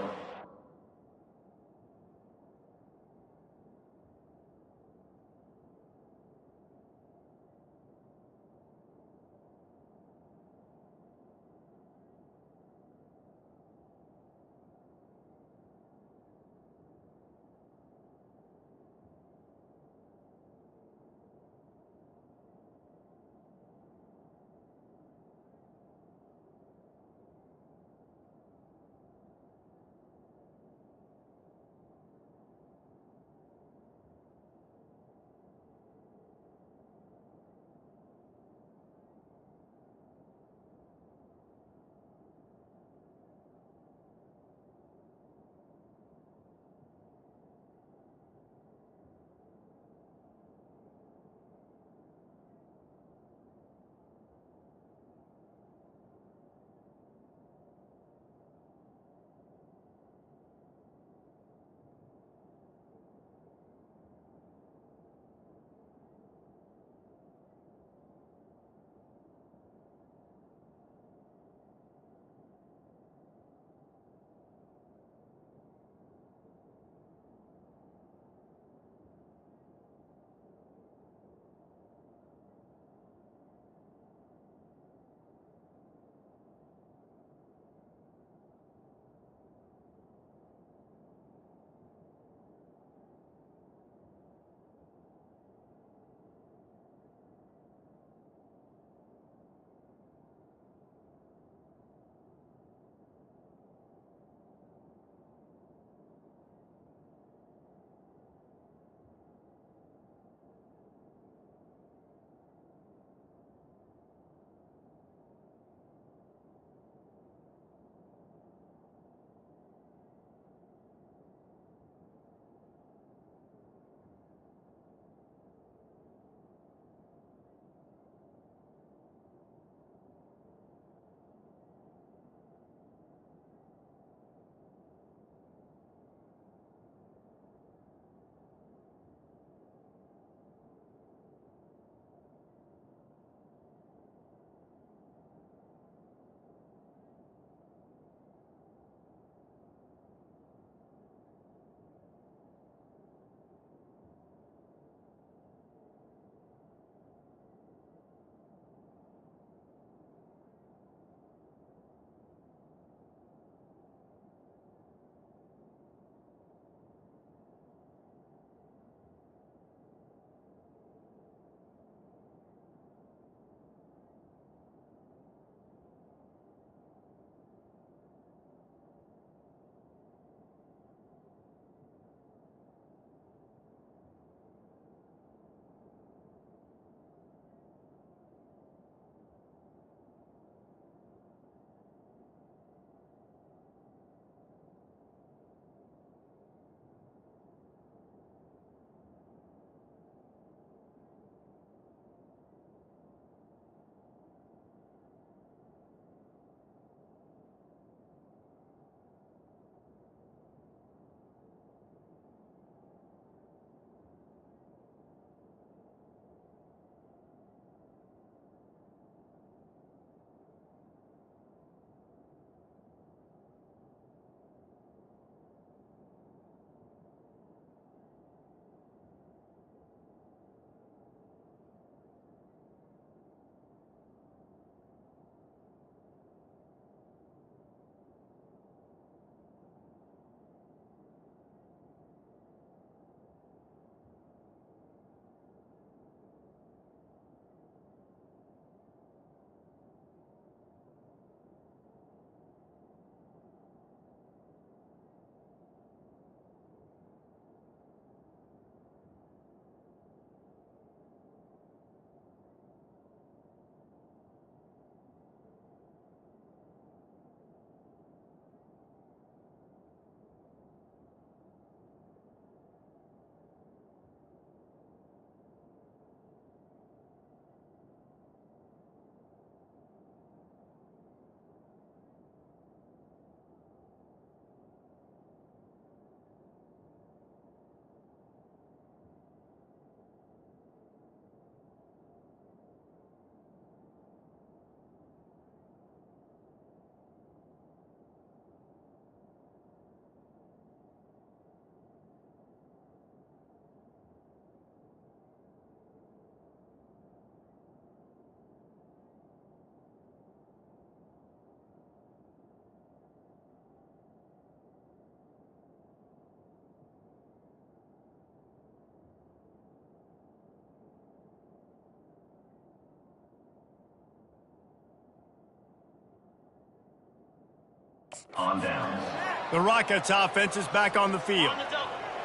On downs. The Rockets offense is back on the field.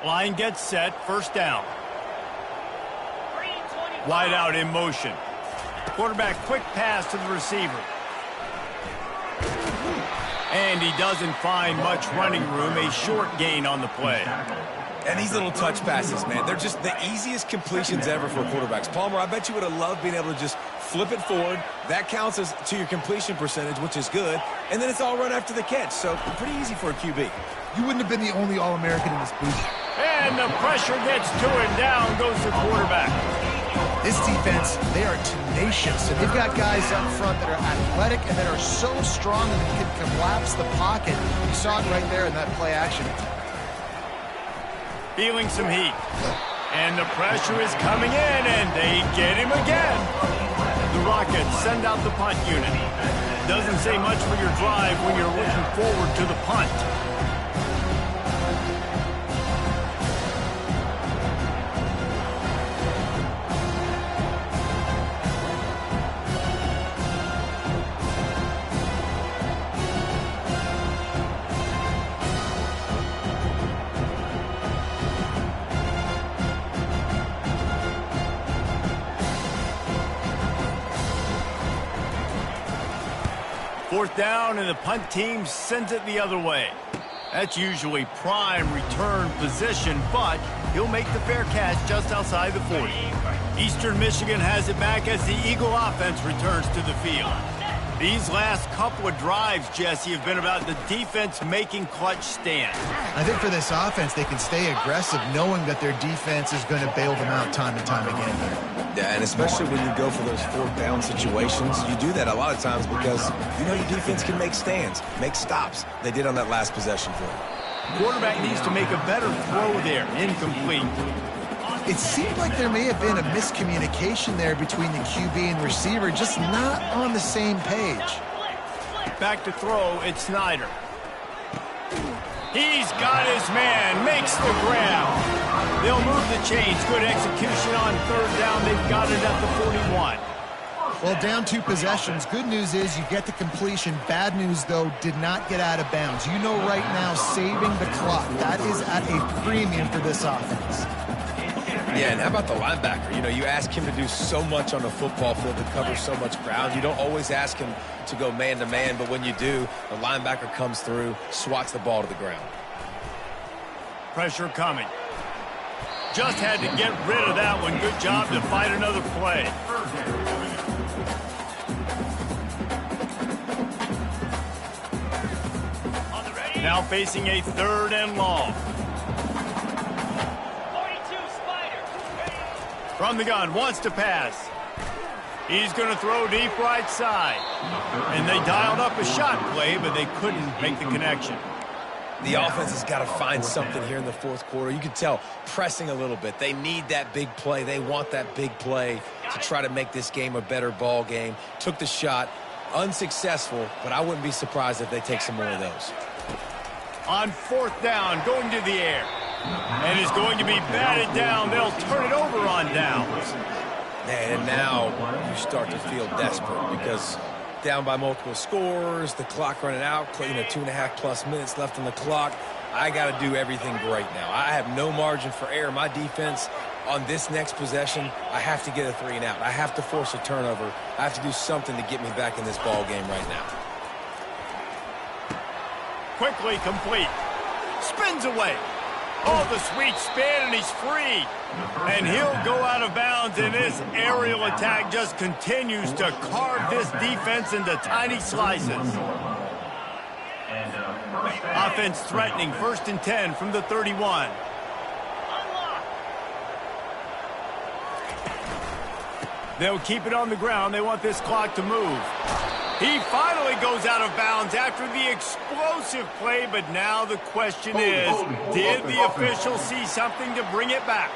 Line gets set, first down. Wide out in motion. Quarterback quick pass to the receiver. And he doesn't find much running room, a short gain on the play. And these little touch passes, man, they're just the easiest completions ever for quarterbacks. Palmer, I bet you would have loved being able to just flip it forward. That counts as to your completion percentage, which is good. And then it's all run after the catch, so pretty easy for a QB. You wouldn't have been the only All-American in this booth. And the pressure gets to him. Down goes the quarterback. This defense, they are tenacious, and they've got guys up front that are athletic and that are so strong that they can collapse the pocket. You saw it right there in that play action. Feeling some heat. And the pressure is coming in, and they get him again. The Rockets send out the punt unit. Doesn't say much for your drive when you're looking forward to the punt. Fourth down, and the punt team sends it the other way. That's usually prime return position, but he'll make the fair catch just outside the 40. Eastern Michigan has it back as the Eagle offense returns to the field. These last couple of drives, Jesse, have been about the defense making clutch stands. I think for this offense, they can stay aggressive knowing that their defense is going to bail them out time and time again. Yeah, and especially when you go for those fourth down situations, you do that a lot of times because you know your defense can make stands, make stops. They did on that last possession for him. Quarterback needs to make a better throw there. Incomplete. It seemed like there may have been a miscommunication there between the QB and receiver, just not on the same page. Back to throw, it's Snyder. He's got his man, makes the grab. They'll move the chains. Good execution on third down. They've got it at the 41. Well, down 2 possessions. Good news is you get the completion. Bad news, though, did not get out of bounds. You know right now, saving the clock. That is at a premium for this offense. Yeah, and how about the linebacker? You know, you ask him to do so much on the football field to cover so much ground. You don't always ask him to go man-to-man, but when you do, the linebacker comes through, swats the ball to the ground. Pressure coming. Just had to get rid of that one. Good job to fight another play. Now facing a third and long. From the gun, wants to pass. He's going to throw deep right side. And they dialed up a shot play, but they couldn't make the connection. The offense has got to find something here in the fourth quarter. You can tell pressing a little bit. They need that big play. They want that big play to try to make this game a better ball game. Took the shot, unsuccessful, but I wouldn't be surprised if they take some more of those. On fourth down, going to the air. And is going to be batted down. They'll turn it over on downs. And now you start to feel desperate because down by multiple scores, the clock running out, 2.5+ minutes left on the clock. I got to do everything great now. I have no margin for error. My defense on this next possession, I have to get a 3-and-out. I have to force a turnover. I have to do something to get me back in this ball game right now. Quickly complete. Spins away. Oh, the sweet spin, and he's free. And he'll go out of bounds, and this aerial attack just continues to carve this defense into tiny slices. Offense threatening, 1st and 10 from the 31. They'll keep it on the ground. They want this clock to move. He finally goes out of bounds after the explosive play, but now the question is, did the official see something to bring it back?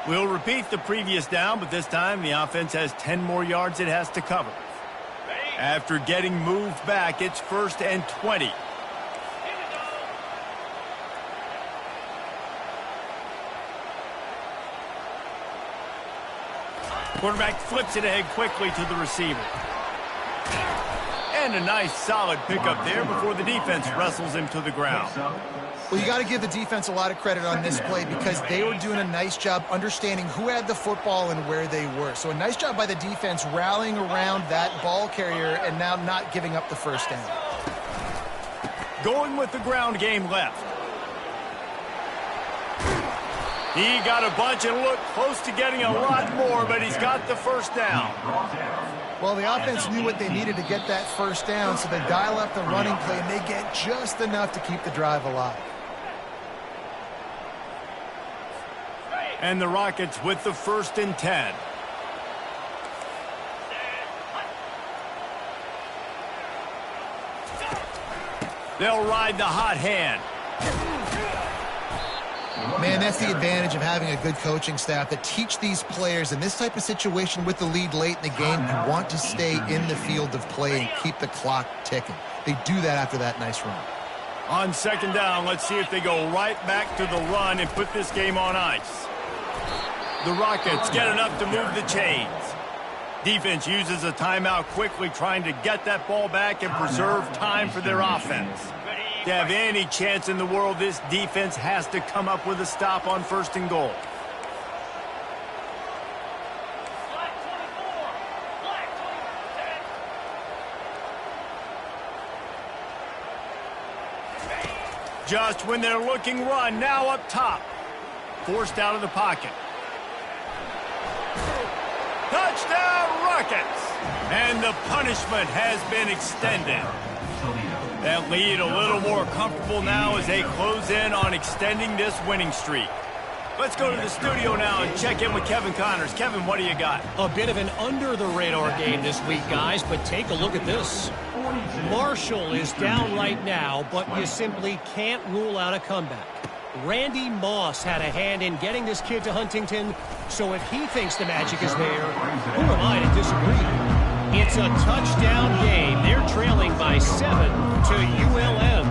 We'll repeat the previous down, but this time the offense has 10 more yards it has to cover. After getting moved back, it's 1st and 20. Quarterback flips it ahead quickly to the receiver. And a nice solid pickup there before the defense wrestles him to the ground. Well, you got to give the defense a lot of credit on this play because they were doing a nice job understanding who had the football and where they were. So a nice job by the defense rallying around that ball carrier and now not giving up the first down. Going with the ground game left. He got a bunch and looked close to getting a lot more, but he's got the first down. Well, the offense knew what they needed to get that first down, so they dial up the running play, and they get just enough to keep the drive alive. And the Rockets with the 1st and 10. They'll ride the hot hand. Man, that's the advantage of having a good coaching staff that teach these players in this type of situation with the lead late in the game who want to stay in the field of play and keep the clock ticking. They do that after that nice run. On 2nd down, let's see if they go right back to the run and put this game on ice. The Rockets get enough to move the chains. Defense uses a timeout quickly, trying to get that ball back and preserve time for their offense. To have any chance in the world, this defense has to come up with a stop on 1st and goal. Just when they're looking run, now up top. Forced out of the pocket. Touchdown, Rockets! And the punishment has been extended. That lead a little more comfortable now as they close in on extending this winning streak. Let's go to the studio now and check in with Kevin Connors. Kevin, what do you got? A bit of an under-the-radar game this week, guys, but take a look at this. Marshall is down right now, but you simply can't rule out a comeback. Randy Moss had a hand in getting this kid to Huntington, so if he thinks the magic is there, who am I to disagree? It's a touchdown game. They're trailing by 7 to ULM.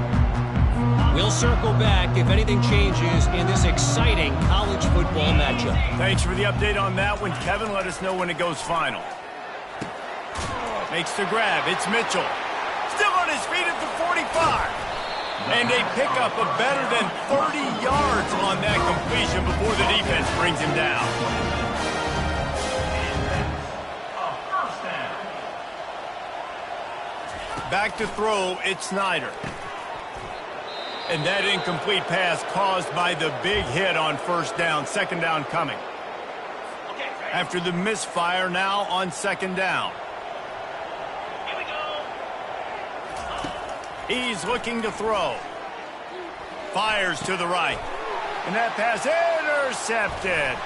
We'll circle back if anything changes in this exciting college football matchup. Thanks for the update on that one, Kevin. Let us know when it goes final. Makes the grab. It's Mitchell. Still on his feet at the 45. And they pick up a better than 30 yards on that completion before the defense brings him down. Back to throw, it's Snyder. And that incomplete pass caused by the big hit on 1st down. 2nd down coming. After the misfire, now on 2nd down. He's looking to throw. Fires to the right. And that pass intercepted.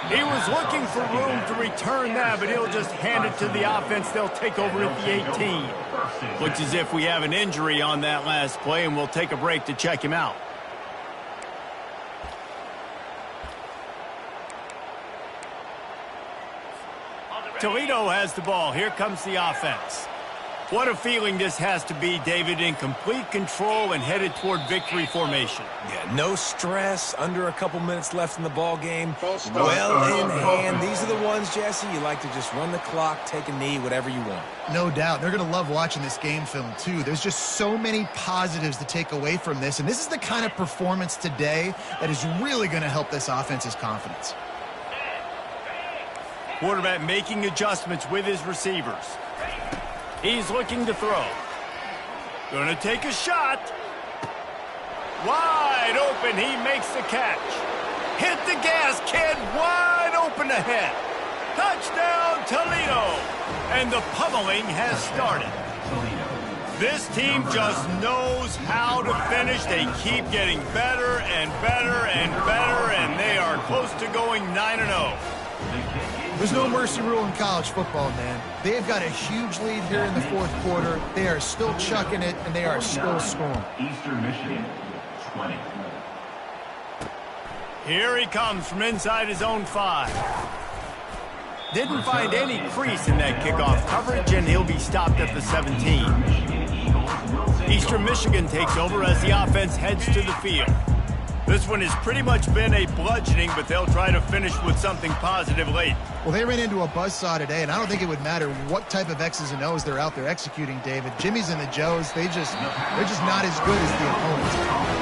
He was looking for room to return that, but he'll just hand it to the offense. They'll take over at the 18. Looks as if we have an injury on that last play, and we'll take a break to check him out. Toledo has the ball. Here comes the offense. What a feeling this has to be, David, in complete control and headed toward victory formation. Yeah, no stress, under a couple minutes left in the ball game. Well in hand. These are the ones, Jesse, you like to just run the clock, take a knee, whatever you want. No doubt. They're going to love watching this game film, too. There's just so many positives to take away from this, and this is the kind of performance today that is really going to help this offense's confidence. Quarterback making adjustments with his receivers. He's looking to throw. Gonna take a shot. Wide open, he makes the catch. Hit the gas, kid, wide open ahead. Touchdown, Toledo. And the pummeling has started. This team just knows how to finish. They keep getting better and better and better, and they are close to going 9-0. There's no mercy rule in college football, man. They've got a huge lead here in the 4th quarter. They are still chucking it, and they are still scoring. Eastern Michigan, 20. Here he comes from inside his own 5. Didn't find any crease in that kickoff coverage, and he'll be stopped at the 17. Eastern Michigan takes over as the offense heads to the field. This one has pretty much been a bludgeoning, but they'll try to finish with something positive late. Well, they ran into a buzzsaw today, and I don't think it would matter what type of X's and O's they're out there executing, David. Jimmy's and the Joes, they're just not as good as the opponents.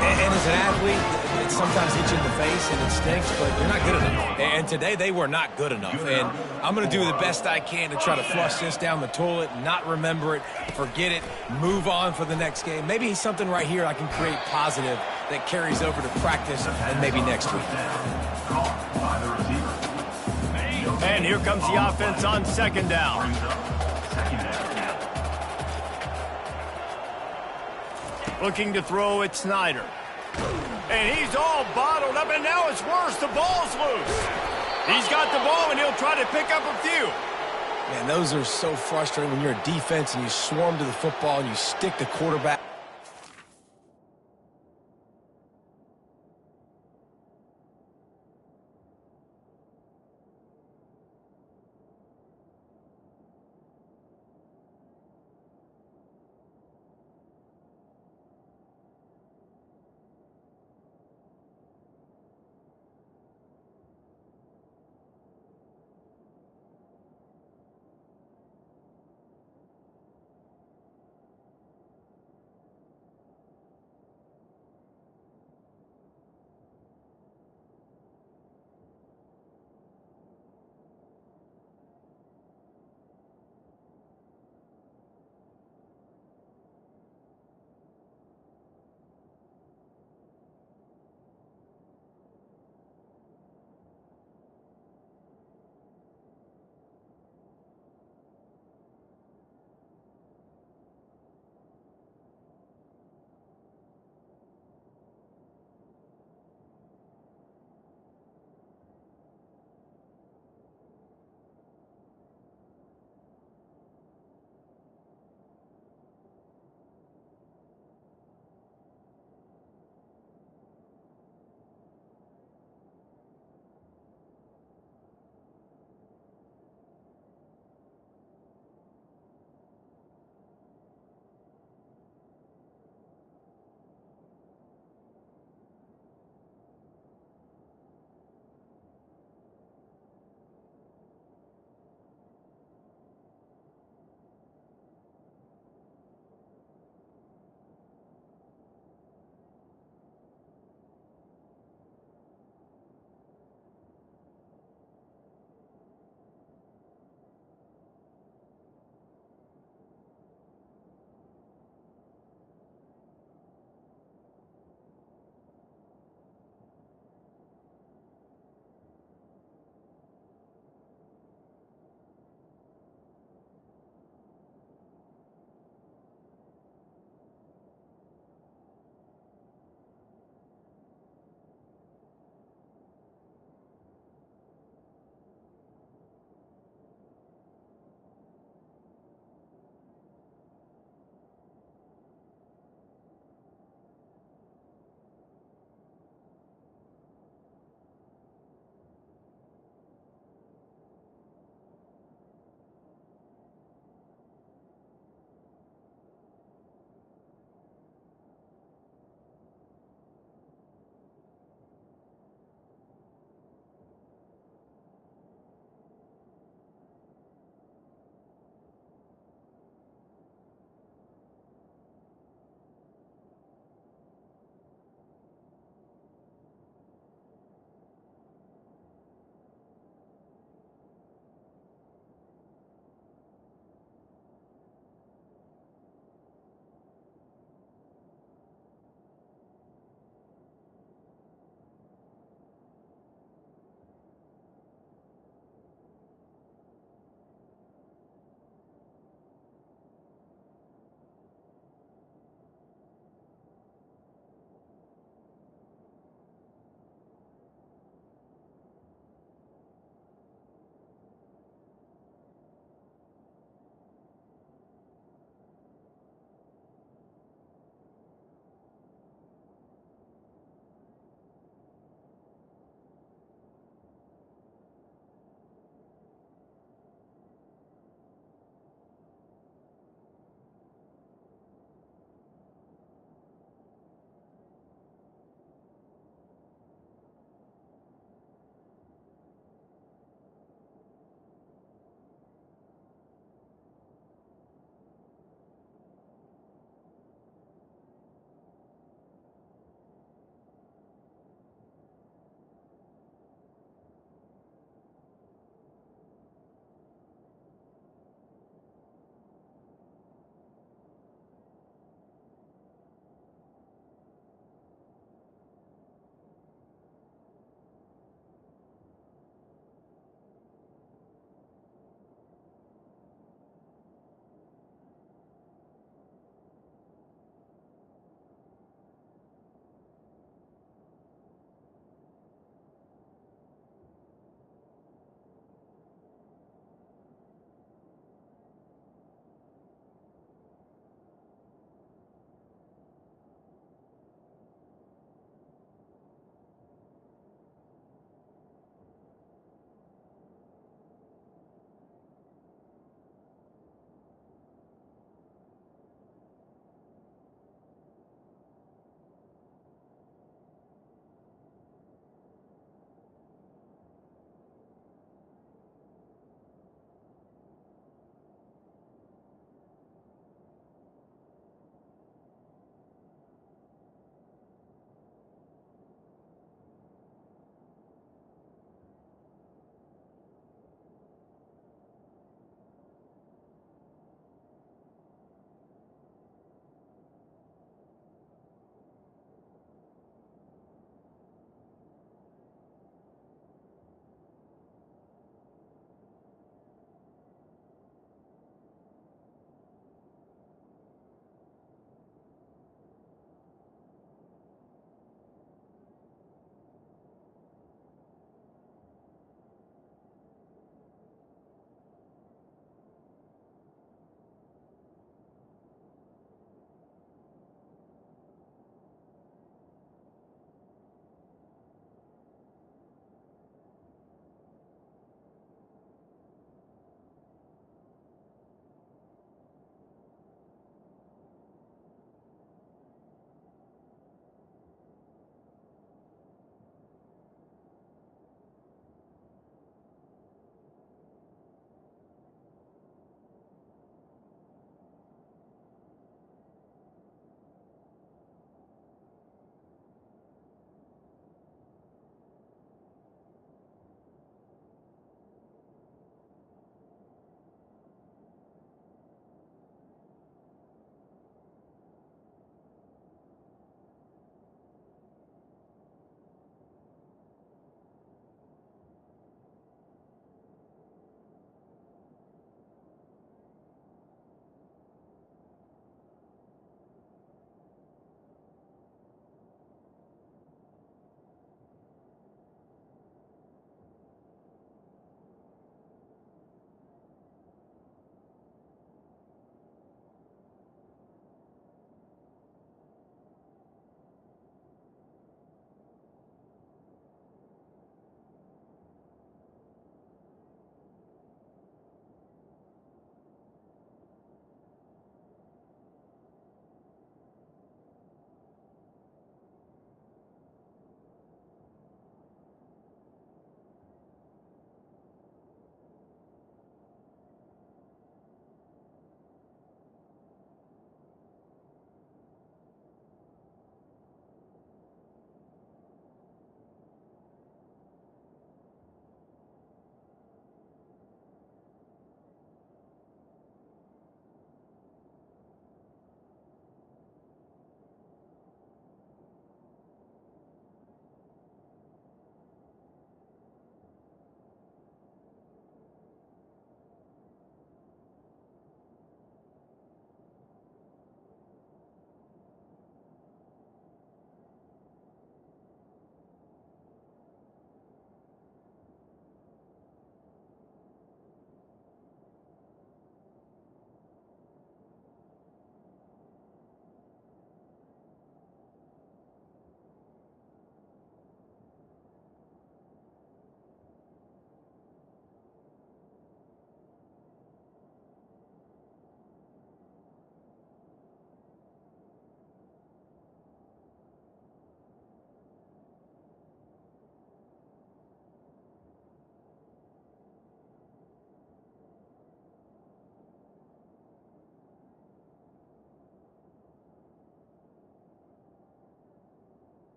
And as an athlete, it sometimes hits you in the face and it stinks, but you're not good enough. And today they were not good enough. And I'm going to do the best I can to try to flush this down the toilet, not remember it, forget it, move on for the next game. Maybe something right here I can create positive that carries over to practice and maybe next week. And here comes the offense on second down. Looking to throw at Snyder. And he's all bottled up, and now it's worse. The ball's loose. He's got the ball, and he'll try to pick up a few. Man, those are so frustrating when you're a defense and you swarm to the football and you stick the quarterback.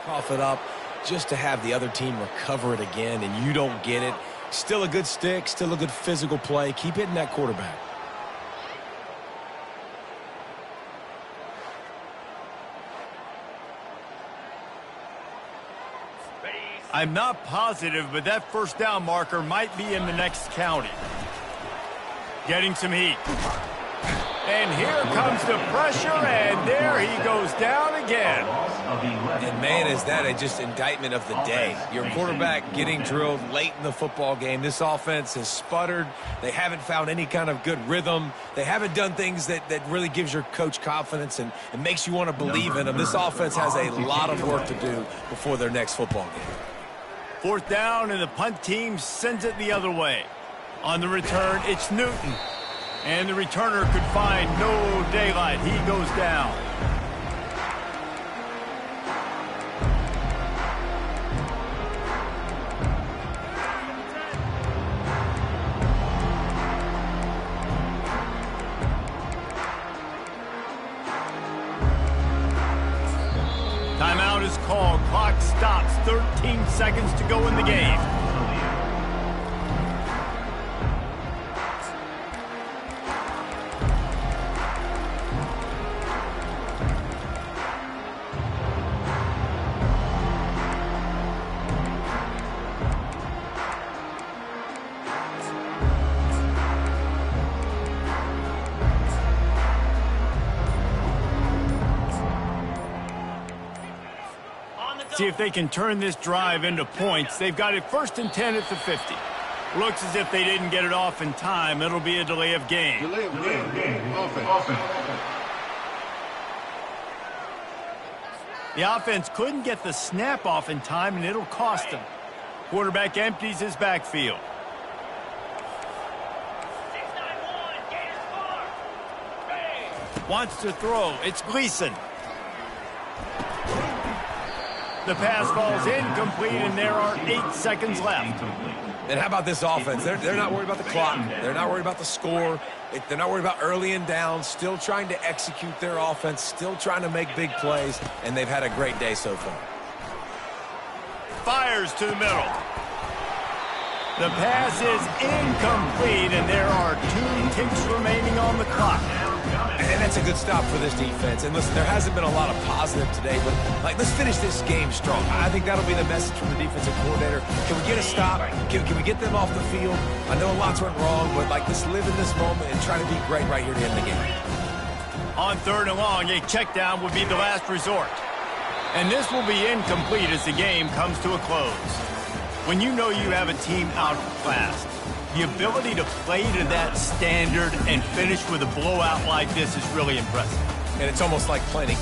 Cough it up just to have the other team recover it again, and you don't get it. Still a good stick, still a good physical play. Keep hitting that quarterback. I'm not positive, but that first down marker might be in the next county. Getting some heat. And here comes the pressure, and there he goes down again. And, man, is that a just indictment of the day. Your quarterback getting drilled late in the football game. This offense has sputtered. They haven't found any kind of good rhythm. They haven't done things that really gives your coach confidence and makes you want to believe in them. This offense has a lot of work to do before their next football game. Fourth down, and the punt team sends it the other way. On the return, it's Newton. And the returner could find no daylight. He goes down. Timeout is called. Clock stops. 13 seconds to go in the game. See if they can turn this drive into points. They've got it 1st and 10 at the 50. Looks as if they didn't get it off in time. It'll be a delay of game. Delay of game. Offense. The offense couldn't get the snap off in time, and it'll cost them. Quarterback empties his backfield. 6-9-1, Gators score. Hey. Wants to throw. It's Gleason. The pass falls incomplete, and there are 8 seconds left. And how about this offense? They're not worried about the clock. They're not worried about the score. They're not worried about early and down. Still trying to execute their offense. Still trying to make big plays. And they've had a great day so far. Fires to the middle. The pass is incomplete, and there are 2 ticks remaining on the clock. And that's a good stop for this defense. And listen, there hasn't been a lot of positive today, but let's finish this game strong. I think that'll be the message from the defensive coordinator. Can we get a stop? Can we get them off the field? I know lots went wrong, but let's live in this moment and try to be great right here to end the game. On 3rd and long, a check down would be the last resort. And this will be incomplete as the game comes to a close. When you know you have a team outclassed, the ability to play to that standard and finish with a blowout like this is really impressive. And it's almost like playing